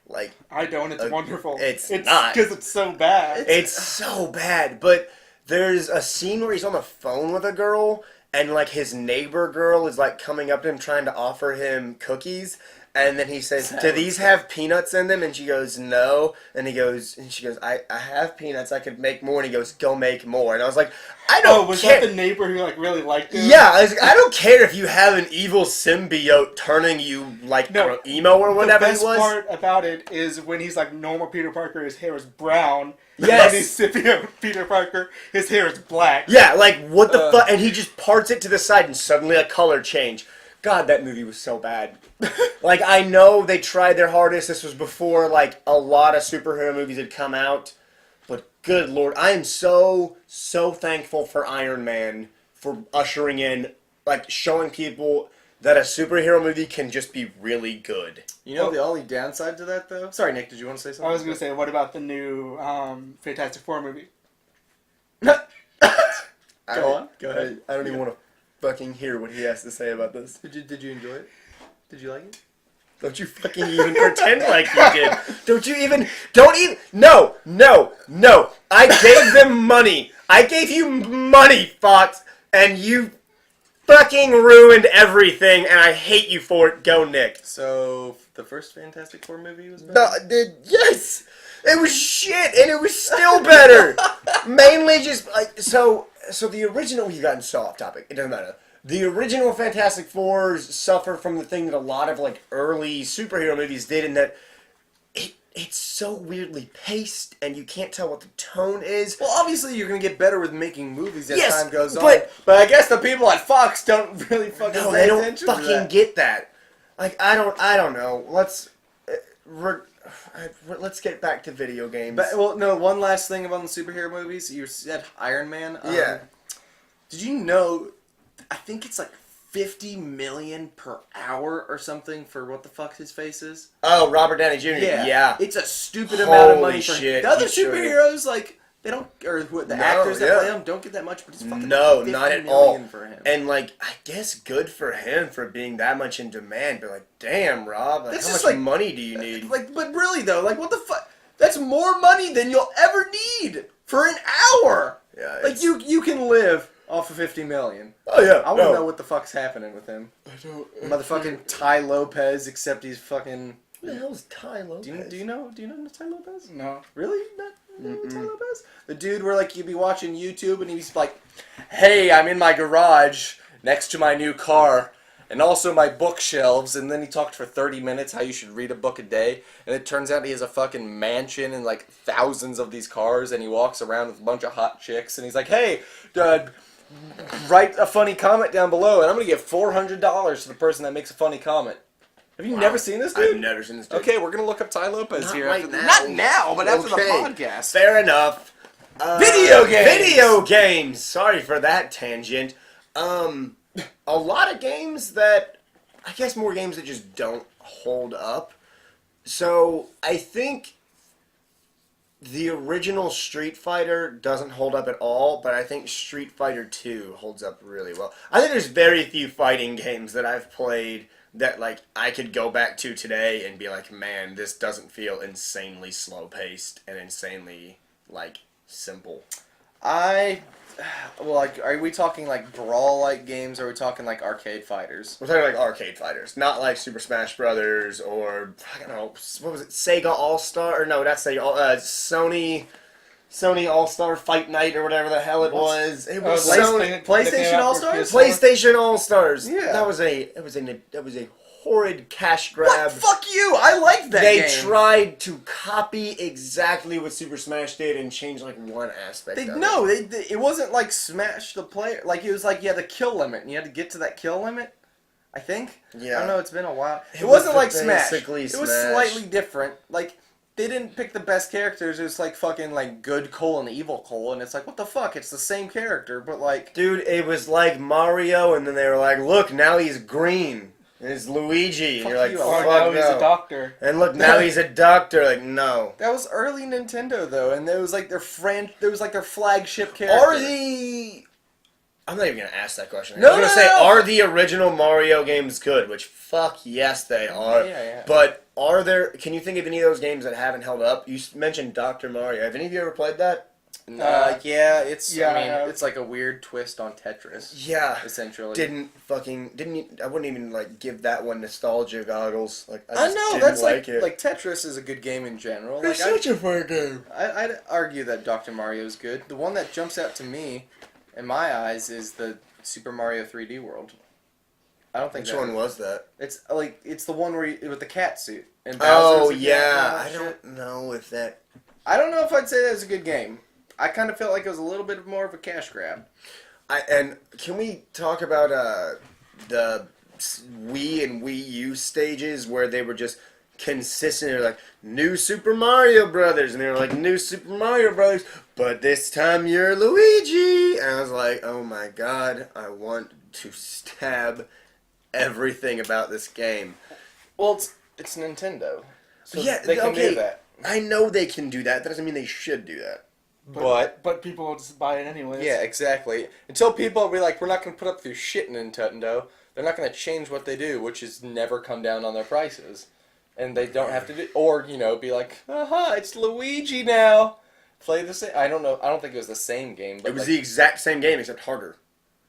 S2: Like,
S3: I don't. It's wonderful.
S2: It's not.
S3: Because it's so bad.
S2: it's so bad. But there's a scene where he's on the phone with a girl, and like his neighbor girl is like coming up to him trying to offer him cookies. And then he says, "Do these have peanuts in them?" And she goes, "No." And she goes, I have peanuts. I could make more. And he goes, "Go make more." And I was like, I don't
S3: was
S2: care.
S3: that the neighbor who like really liked him?
S2: Yeah, I was like, I don't care if you have an evil symbiote turning you like emo or whatever
S3: The best
S2: he was.
S3: part about it is when he's like normal Peter Parker, his hair is brown.
S2: Yes.
S3: And when he's Scipio Peter Parker, his hair is black.
S2: Yeah, like what the fuck? And he just parts it to the side and suddenly a color change. God, that movie was so bad. Like, I know they tried their hardest. This was before, like, a lot of superhero movies had come out. But good lord, I am so thankful for Iron Man for ushering in, like, showing people that a superhero movie can just be really good.
S1: You know the only downside to that, though? Sorry, Nick, did you want to say something?
S3: I was going to say, what about the new Fantastic Four movie?
S1: Go on. Go ahead.
S2: I don't even want to fucking hear what he has to say about this.
S1: Did you enjoy it? Did you like it?
S2: Don't you fucking even pretend like you did. Don't even, no. I gave them money. I gave you money, Fox, and you fucking ruined everything, and I hate you for it. Go, Nick.
S1: So, the first Fantastic Four movie was better?
S2: Yes! It was shit, and it was still better. Mainly just, like, so the original, we've gotten so off topic. It doesn't matter. The original Fantastic Fours suffer from the thing that a lot of like early superhero movies did, in that it's so weirdly paced, and you can't tell what the tone is.
S1: Well, obviously you're gonna get better with making movies as
S2: Yes,
S1: time goes on.
S2: but
S1: I guess the people at Fox don't really fucking
S2: No,
S1: pay
S2: they don't
S1: attention to
S2: fucking
S1: that.
S2: get that. Like, I don't know. Let's get back to video games.
S1: But, well, no, one last thing about the superhero movies. You said Iron Man.
S2: Yeah.
S1: Did you know, I think it's like 50 million per hour or something for what the fuck his face is?
S2: Oh, Robert Downey Jr. Yeah.
S1: It's a stupid amount of
S2: Holy
S1: money for
S2: shit,
S1: the other
S2: he should.
S1: superheroes, like, They don't, or the
S2: No,
S1: actors that
S2: yeah.
S1: play him don't get that much, but it's fucking
S2: No,
S1: like 50
S2: not at
S1: million
S2: all.
S1: for him.
S2: And like, I guess good for him for being that much in demand. But like, damn, Rob, like,
S1: That's
S2: how
S1: just
S2: much
S1: like-
S2: money do you need?
S1: Like, but really though, like what the fuck? That's more money than you'll ever need for an hour.
S2: Yeah,
S1: Like you can live off of 50 million.
S2: Oh yeah,
S1: I want to know what the fuck's happening with him.
S3: I don't.
S1: Motherfucking Ty Lopez, except he's fucking.
S2: Who the hell's Ty Lopez?
S1: Do you know Ty Lopez?
S3: No.
S1: Really? Not Ty Lopez? The dude where like you'd be watching YouTube and he's like, "Hey, I'm in my garage next to my new car and also my bookshelves," and then he talked for 30 minutes how you should read a book a day, and it turns out he has a fucking mansion and like thousands of these cars, and he walks around with a bunch of hot chicks, and he's like, "Hey, write a funny comment down below, and I'm gonna give $400 to the person that makes a funny comment." Have you never seen this dude?
S2: I've never seen this dude.
S1: Okay, we're gonna look up Ty Lopez
S2: Not
S1: here.
S2: right
S1: after
S2: now.
S1: Not now, but after the
S2: Okay.
S1: podcast.
S2: Fair enough.
S1: Video games!
S2: Video games! Sorry for that tangent. A lot of games that, I guess more games that just don't hold up. So, I think the original Street Fighter doesn't hold up at all, but I think Street Fighter 2 holds up really well. I think there's very few fighting games that I've played that like I could go back to today and be like, man, this doesn't feel insanely slow paced and insanely like simple.
S1: Like, are we talking like brawl-like games, or are we talking like arcade fighters?
S2: We're talking like arcade fighters, not like Super Smash Brothers or I don't know, what was it, Sega All Star, or no, that's Sega, Sony All Star Fight Night or whatever the hell it was. It was
S1: PlayStation All-Stars?
S2: PlayStation All Stars.
S1: Yeah.
S2: That was a horrid cash grab.
S1: What? Fuck you! I like that
S2: They
S1: game.
S2: tried to copy exactly what Super Smash did and change like one aspect of it.
S1: It wasn't like Smash the player. Like it was like you had a kill limit, and you had to get to that kill limit. I think.
S2: Yeah.
S1: I don't know. It's been a while. It
S2: was
S1: wasn't like Smash.
S2: basically
S1: It was
S2: Smash.
S1: slightly different. Like they didn't pick the best characters. It was like fucking like good Cole and evil Cole, and it's like what the fuck? It's the same character, but like.
S2: Dude, it was like Mario, and then they were like, look, now he's green. It's Luigi. And
S1: Fuck
S2: you're like,
S1: you,
S2: fuck
S3: Now he's
S2: no.
S3: a doctor.
S2: And look, now he's a doctor. Like, no.
S1: That was early Nintendo though, and there was like their flagship character.
S2: I'm not even gonna ask that question.
S1: No,
S2: I was gonna
S1: no,
S2: say,
S1: no.
S2: are the original Mario games good? Which, fuck yes, they are.
S1: Yeah.
S2: But are there? Can you think of any of those games that haven't held up? You mentioned Dr. Mario. Have any of you ever played that?
S1: Yeah, it's.
S3: Yeah,
S1: I mean,
S3: I have.
S1: it's like a weird twist on Tetris.
S2: Yeah.
S1: Essentially.
S2: I wouldn't even like give that one nostalgia goggles. Like I
S1: I
S2: just
S1: know
S2: didn't
S1: that's
S2: like it.
S1: like Tetris is a good game in general.
S2: It's
S1: Like
S2: such a fun game.
S1: I'd argue that Dr. Mario is good. The one that jumps out to me, in my eyes, is the Super Mario 3D World. I don't think
S2: Which one was that?
S1: It's like it's the one where with the cat suit. And
S2: Oh
S1: Bowser's a cat and
S2: yeah,
S1: all that
S2: I
S1: shit.
S2: don't know if that.
S1: I don't know if I'd say that was a good game. I kind of felt like it was a little bit more of a cash grab.
S2: And can we talk about the Wii and Wii U stages where they were just consistent? They're like new Super Mario Brothers, and they were like new Super Mario Brothers, but this time you're Luigi. And I was like, oh my god, I want to stab everything about this game.
S1: Well, it's Nintendo. So
S2: Yeah,
S1: they can
S2: okay.
S1: do that.
S2: I know they can do that. That doesn't mean they should do that.
S3: But people will just buy it anyways.
S1: Yeah, exactly. Until people will be like, we're not going to put up your shit, Nintendo, they're not going to change what they do, which is never come down on their prices. And they don't have to do, or, be like, it's Luigi now. Play the same. I don't know. I don't think it was the same game. But
S2: It was
S1: like,
S2: the exact same game except harder.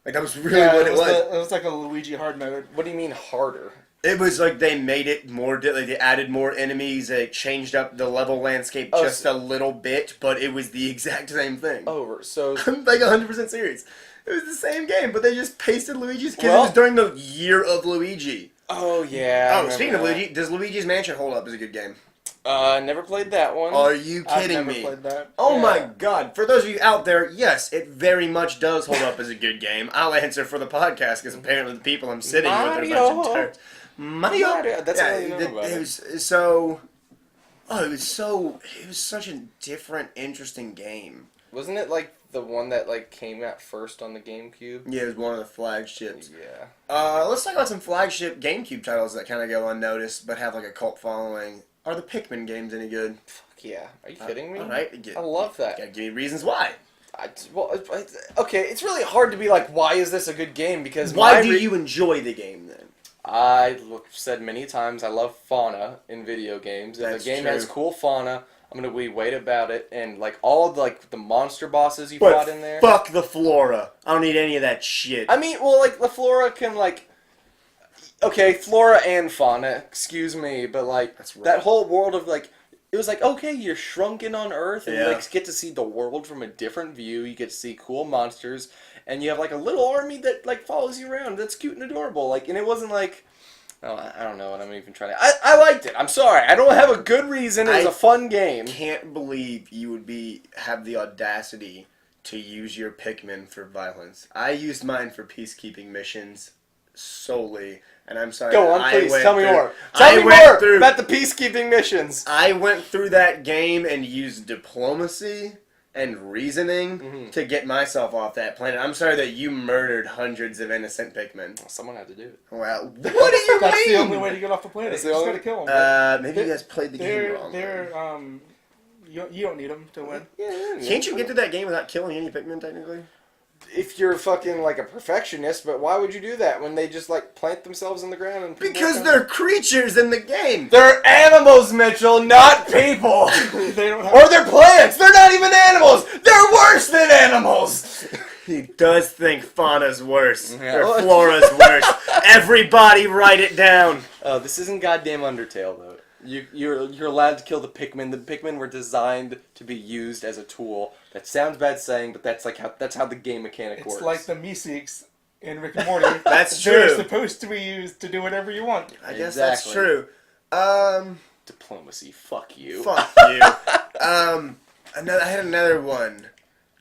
S2: Like that was really
S3: Yeah,
S2: what it was.
S3: it was like a Luigi hard mode.
S1: What do you mean harder?
S2: It was like they made it more. Like they added more enemies. They changed up the level landscape just a little bit, but it was the exact same thing.
S1: Over. So
S2: I'm like 100% serious. It was the same game, but they just pasted Luigi's. Because
S1: Well-
S2: it was during the year of Luigi.
S1: Oh yeah. I
S2: Oh,
S1: remember
S2: speaking of
S1: that.
S2: Luigi, does Luigi's Mansion hold up as a good game?
S1: Never played that one.
S2: Are you
S3: I've
S2: kidding
S3: never
S2: me?
S3: played that.
S2: Oh
S1: Yeah.
S2: my god. For those of you out there, yes, it very much does hold up as a good game. I'll answer for the podcast because apparently the people I'm sitting with are a bunch
S1: Mario.
S2: of turds. Mario.
S1: That's all you know about
S2: it
S1: it.
S2: was so. Oh, it was such a different, interesting game.
S1: Wasn't it like the one that like came out first on the GameCube?
S2: Yeah, it was one of the flagships.
S1: Yeah.
S2: Let's talk about some flagship GameCube titles that kind of go unnoticed but have like a cult following. Are the Pikmin games any good?
S1: Fuck yeah. Are you kidding me?
S2: All right.
S1: I love that.
S2: Gotta give me reasons why.
S1: Okay, it's really hard to be like, why is this a good game? Because
S2: Why do you enjoy the game then?
S1: I've said many times I love fauna in video games. If
S2: That's
S1: a game
S2: true.
S1: has cool fauna, I'm gonna be wait about it, and like all of the monster bosses you fought in there.
S2: Fuck the flora. I don't need any of that shit.
S1: I mean, well, like the flora can okay, flora and fauna. Excuse me, but like
S2: That's right.
S1: that whole world of it was like, okay, you're shrunken on Earth, and
S2: Yeah.
S1: you get to see the world from a different view. You get to see cool monsters, and you have a little army that follows you around. That's cute and adorable. And it wasn't oh, I don't know what I'm even trying to. I liked it. I'm sorry, I don't have a good reason. It was a fun game.
S2: Can't believe you would have the audacity to use your Pikmin for violence. I used mine for peacekeeping missions solely, and I'm sorry.
S1: Go on, please. Tell me more.
S2: Tell
S1: me more about the peacekeeping missions.
S2: I went through that game and used diplomacy and reasoning to get myself off that planet. I'm sorry that you murdered hundreds of innocent Pikmin.
S1: Someone had to do it.
S2: Well, what do you
S3: That's
S2: mean?
S3: the only way to get off the planet.
S1: That's
S3: You
S1: the
S3: just
S1: only-
S3: gotta kill them.
S2: Maybe you guys played the game wrong.
S3: You don't need them to win.
S2: Can't you get to that game without killing any Pikmin, technically?
S1: If you're fucking a perfectionist, but why would you do that when they just plant themselves in the ground and people
S2: Because they're creatures in the game.
S1: they're animals, Mitchell, not people.
S3: They don't have.
S1: Or they're plants. They're not even animals. They're worse than animals.
S2: He does think fauna's worse.
S1: Yeah.
S2: Or flora's worse. Everybody write it down.
S1: Oh, this isn't goddamn Undertale though. You're allowed to kill the Pikmin. The Pikmin were designed to be used as a tool. That sounds bad saying, but that's how the game mechanic works.
S3: It's like the Meeseeks in Rick and Morty.
S2: That's
S3: They're
S2: true.
S3: supposed to be used to do whatever you want.
S2: I guess that's
S1: Exactly.
S2: true.
S1: Diplomacy. Fuck you.
S2: Fuck you. I had another one.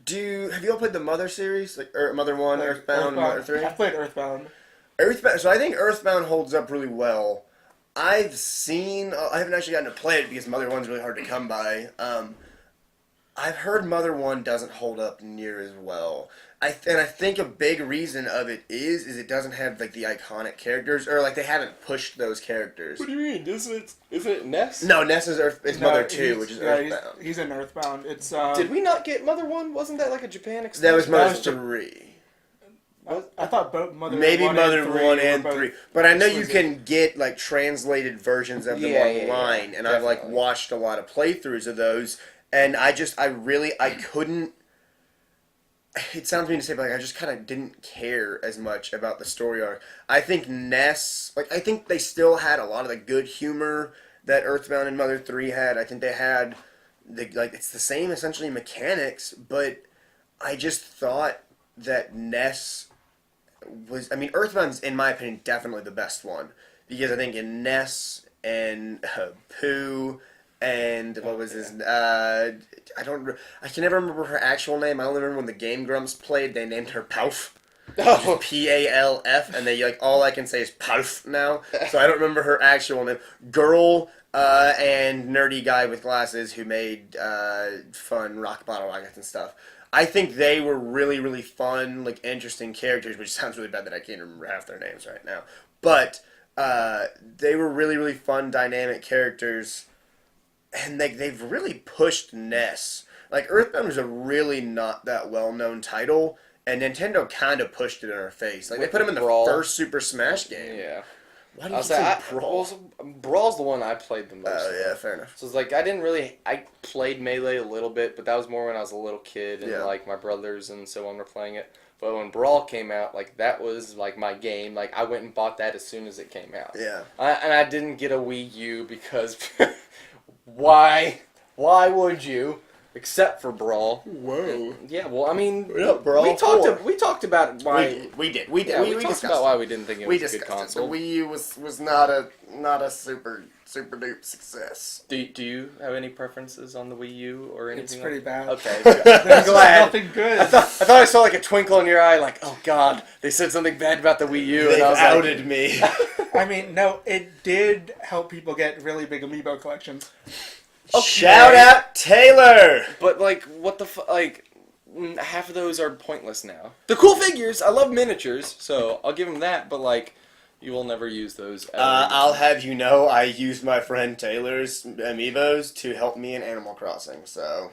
S2: Have you all played the Mother series? Mother 1, Earthbound, Mother 3?
S3: I've played Earthbound.
S2: So I think Earthbound holds up really well. I haven't actually gotten to play it because Mother 1's really hard to come by. I've heard Mother 1 doesn't hold up near as well. I think a big reason of it is it doesn't have the iconic characters, or they haven't pushed those characters.
S1: What do you mean? Isn't it Ness?
S2: No, Ness is Mother 2,
S3: he's-
S2: which is
S3: yeah,
S2: Earthbound.
S3: He's in Earthbound. It's
S1: Did we not get Mother 1? Wasn't that a Japan extension?
S2: That was Mother
S3: was
S2: 3.
S3: I thought both Mother
S2: Maybe
S3: 1
S2: Mother
S3: and 3
S2: 1
S3: were
S2: and
S3: both
S2: 3. But I know you
S3: exclusive.
S2: can get translated versions of them
S1: Yeah,
S2: online, and I've
S1: definitely.
S2: watched a lot of playthroughs of those, and I couldn't. It sounds mean to say, but I just kind of didn't care as much about the story arc. I think Ness, I think they still had a lot of the good humor that Earthbound and Mother 3 had. I think they had it's the same essentially mechanics, but I just thought that Ness Earthbound's, in my opinion, definitely the best one. Because I think in Ness and Pooh and what was his... I can never remember her actual name. I only remember when the Game Grumps played, they named her Palf.
S1: Oh.
S2: Palf, and they all I can say is Palf now. So I don't remember her actual name. Girl and nerdy guy with glasses who made fun rock bottle rockets and stuff. I think they were really, really fun, interesting characters, which sounds really bad that I can't remember half their names right now. But they were really, really fun, dynamic characters, and they've really pushed Ness. Earthbound was a really not that well-known title, and Nintendo kind of pushed it in our face. They put him in the
S1: Brawl.
S2: first Super Smash game.
S1: Yeah.
S2: Why do
S1: I
S2: you
S1: was
S2: say
S1: like,
S2: Brawl?
S1: Brawl's the one I played the most.
S2: Oh, yeah, fair enough.
S1: So it's I played Melee a little bit, but that was more when I was a little kid and
S2: Yeah.
S1: my brothers and so on were playing it. But when Brawl came out, that was my game. I went and bought that as soon as it came out.
S2: Yeah.
S1: And I didn't get a Wii U because why? Why would you? Except for Brawl.
S2: Whoa.
S1: Yeah, well, I mean,
S2: Yeah, Brawl
S1: we talked
S2: 4.
S1: we talked about why
S2: We did.
S1: we talked
S2: discussed
S1: about
S2: it.
S1: why we didn't think it
S2: We
S1: was a good
S2: discussed it.
S1: console.
S2: The Wii U was not a super duper success.
S1: Do you have any preferences on the Wii U or anything?
S3: It's pretty bad.
S1: Okay,
S3: There's
S1: glad.
S3: nothing good.
S1: I thought I saw a twinkle in your eye, oh God, they said something bad about the Wii U,
S2: They've
S1: and I was
S2: outed me.
S3: I mean, no, it did help people get really big amiibo collections.
S1: Okay.
S2: Shout out Taylor.
S1: But what the half of those are pointless now. The cool figures, I love miniatures, so I'll give them that. But You will never use those ever.
S2: I'll have you know, I used my friend Taylor's amiibos to help me in Animal Crossing, so...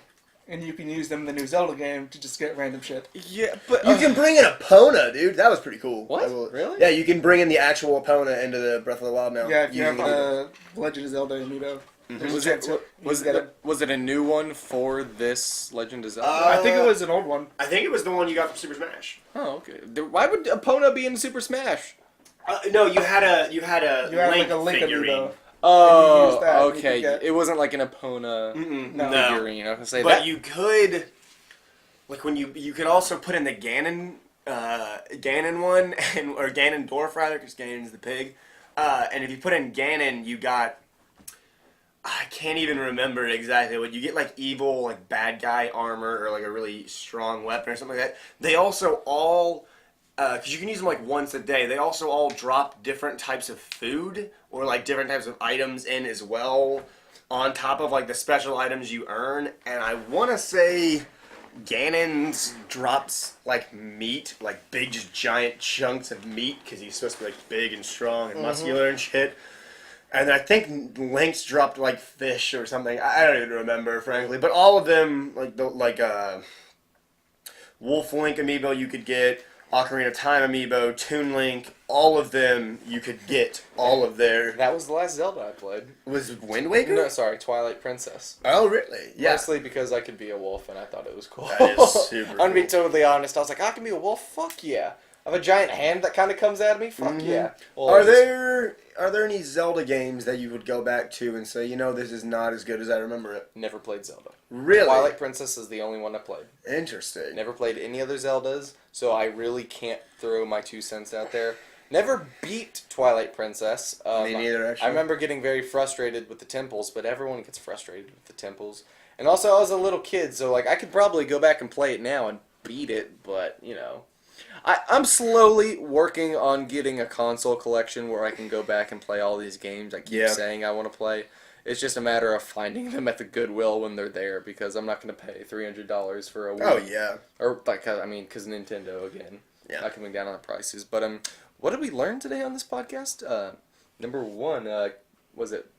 S3: And you can use them in the new Zelda game to just get random shit.
S1: Yeah, but...
S2: You can bring in Epona, dude. That was pretty cool.
S1: What? Really?
S2: Yeah, you can bring in the actual Epona into the Breath of the Wild now.
S3: Yeah, if you have
S2: using
S3: the Legend of Zelda amiibo.
S1: Mm-hmm. Was it a new one for this Legend of Zelda?
S3: I think it was an old one.
S2: I think it was the one you got from Super Smash.
S1: Oh, okay. Why would Epona be in Super Smash?
S2: No, you had a
S3: You had like a Link
S2: figurine.
S3: amiibo.
S1: Oh,
S3: that,
S1: okay. It wasn't like an Epona
S3: No.
S1: figurine. I was gonna say
S2: But
S1: that.
S2: you could, like when you could also put in the Ganon one, or Ganondorf rather, because Ganon's the pig. And if you put in Ganon, you got, I can't even remember exactly what you get, like evil, like bad guy armor, or like a really strong weapon or something like that. They also all, because you can use them like once a day, they also all drop different types of food or like different types of items in as well on top of like the special items you earn. And I want to say Ganon's drops like meat, like big just giant chunks of meat, because he's supposed to be like big and strong and muscular and shit. And I think Link's dropped like fish or something. I don't even remember, frankly. But all of them, like Wolf Link amiibo you could get, Ocarina of Time amiibo, Toon Link, all of them you could get all of their...
S1: That was the last Zelda I played.
S2: Was it Wind Waker?
S1: No, sorry, Twilight Princess.
S2: Oh, really? Yeah.
S1: Mostly because I could be a wolf and I thought it was cool.
S2: That is super
S1: I'm gonna be
S2: cool.
S1: totally honest. I was like, I can be a wolf? Fuck yeah. I have a giant hand that kind of comes at me? Fuck yeah. Well,
S2: Are there any Zelda games that you would go back to and say, you know, this is not as good as I remember it?
S1: Never played Zelda.
S2: Really?
S1: Twilight Princess is the only one I played.
S2: Interesting.
S1: Never played any other Zeldas, so I really can't throw my 2 cents out there. Never beat Twilight Princess.
S2: Me neither, actually.
S1: I remember getting very frustrated with the temples, but everyone gets frustrated with the temples. And also, I was a little kid, so like I could probably go back and play it now and beat it, but, you know. I'm slowly working on getting a console collection where I can go back and play all these games I keep saying I want to play. It's just a matter of finding them at the Goodwill when they're there, because I'm not going to pay $300 for a Wii.
S2: Oh, yeah.
S1: Or, like, I mean, because Nintendo, again, not coming down on the prices. But, what did we learn today on this podcast? Number one, was it,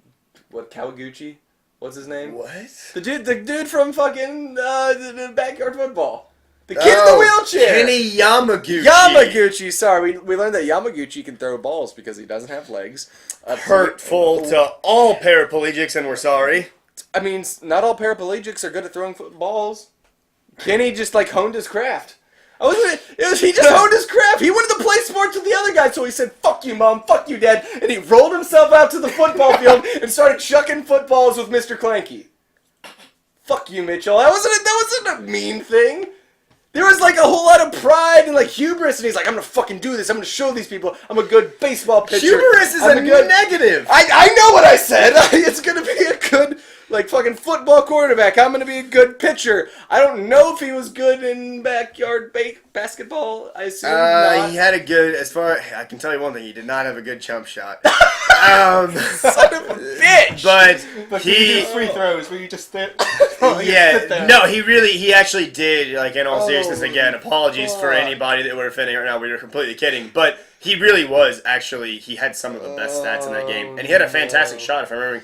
S1: Kawaguchi? What's his name?
S2: What?
S1: The dude from fucking, the Backyard Football. The kid in the wheelchair!
S2: Kenny Yamaguchi.
S1: Yamaguchi, sorry. We learned that Yamaguchi can throw balls because he doesn't have legs.
S2: Hurtful to all paraplegics, and we're sorry.
S1: I mean, not all paraplegics are good at throwing balls. Kenny just, like, honed his craft. He just honed his craft. He wanted to play sports with the other guy, so he said, fuck you, Mom, fuck you, Dad. And he rolled himself out to the football field and started chucking footballs with Mr. Clanky. Fuck you, Mitchell. That wasn't a mean thing. There was like a whole lot of pride and like hubris, and he's like, I'm gonna fucking do this. I'm gonna show these people I'm a good baseball pitcher.
S2: Hubris is a negative.
S1: I know what I said. It's gonna be a good, like, fucking football quarterback. I'm gonna be a good pitcher. I don't know if he was good in backyard basketball. I assume not.
S2: He had a good, I can tell you one thing, he did not have a good chump shot. Son
S1: of a bitch!
S2: But
S3: He
S2: he...
S3: do free throws where you just sit.
S2: He actually did, like, in all seriousness, again, apologies for anybody that we're offending right now, we were completely kidding, but he really was, actually, he had some of the best stats in that game, and he had a fantastic shot, if I'm remembering.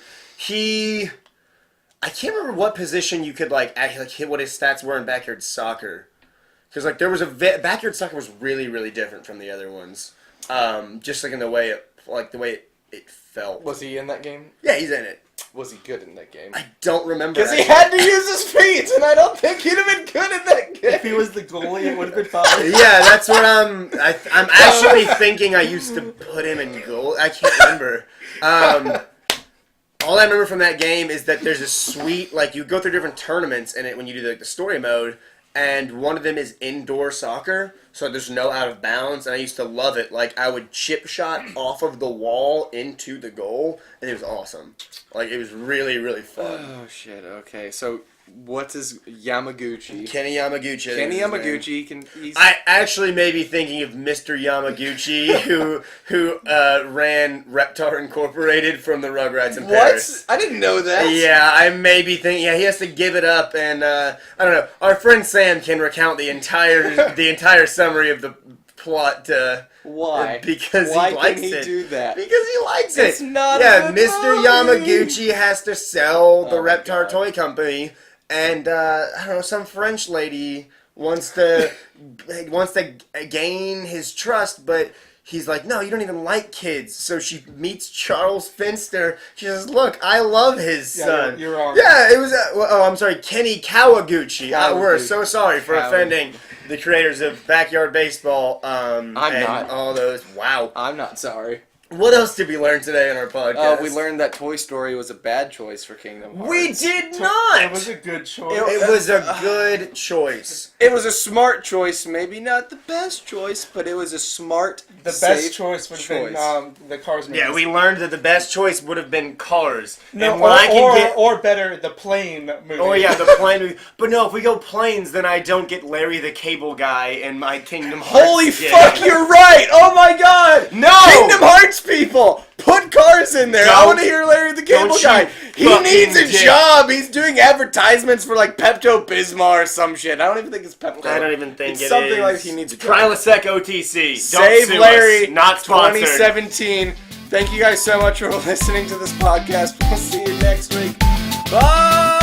S2: I can't remember what position you could, like hit what his stats were in backyard soccer, because, like, there was backyard soccer was really, really different from the other ones, just, like, in the way it felt.
S1: Was he in that game?
S2: Yeah, he's in it.
S1: Was he good in that game?
S2: I don't remember.
S1: Because he had to use his feet, and I don't think he'd have been good in that game.
S3: If he was the goalie, it would have been fine.
S2: Yeah, that's what I'm actually thinking I used to put him in goal. I can't remember. All I remember from that game is that there's a sweet, like, you go through different tournaments in it when you do the story mode, and one of them is indoor soccer, so there's no out of bounds, and I used to love it. Like, I would chip shot off of the wall into the goal, and it was awesome. Like, it was really, really fun.
S1: Oh, shit, okay. So, what's his Yamaguchi?
S2: Kenny Yamaguchi.
S1: Kenny Yamaguchi.
S2: I actually may be thinking of Mr. Yamaguchi, who ran Reptar Incorporated from the Rugrats in Paris.
S1: What? I didn't know that.
S2: Yeah, I may be thinking. Yeah, he has to give it up, and I don't know. Our friend Sam can recount the entire summary of the plot to...
S1: Why?
S2: Because
S1: Why
S2: he likes
S1: can he
S2: it.
S1: do that?
S2: Because he likes it.
S1: It's not a
S2: Yeah,
S1: good
S2: Mr.
S1: movie.
S2: Yamaguchi has to sell the
S1: Oh my
S2: Reptar
S1: God.
S2: Toy Company, and I don't know, some French lady wants to gain his trust, but he's like, no, you don't even like kids. So she meets Charles Finster. She says, look, I love his son.
S3: You're wrong.
S2: Yeah, it was. I'm sorry, Kenny Kawaguchi. We're
S1: Kawaguchi.
S2: so sorry for offending the creators of Backyard Baseball. I'm
S1: not.
S2: All those. Wow.
S1: I'm not sorry.
S2: What else did we learn today on our podcast?
S1: We learned that Toy Story was a bad choice for Kingdom Hearts.
S2: We did not.
S3: It was a good choice.
S2: It was a good choice.
S1: It was a smart choice. Maybe not the best choice, but it was a smart,
S3: The
S1: safe
S3: best choice would have been the Cars movies.
S2: Yeah, we learned that the best choice would have been Cars.
S3: No,
S2: and when I can get...
S3: or better, the plane movie.
S2: Oh yeah, the plane movie. But no, if we go planes, then I don't get Larry the Cable Guy in my Kingdom Hearts.
S1: Holy
S2: skin.
S1: fuck, you're right! Oh my god!
S2: No!
S1: Kingdom Hearts people! Put Cars in there! I
S2: Don't-
S1: want to hear Larry the Cable
S2: don't
S1: Guy!
S2: you
S1: He needs a
S2: fucking dick.
S1: job! He's doing advertisements for like Pepto-Bismol or some shit. I don't even think it's Pepto.
S2: I don't even think
S1: it's
S2: it
S1: something
S2: is.
S1: like he needs a job.
S2: Prilosec OTC. Don't
S1: Save
S2: sue
S1: Larry
S2: us. Not sponsored.
S1: 2017. Thank you guys so much for listening to this podcast. We'll see you next week. Bye!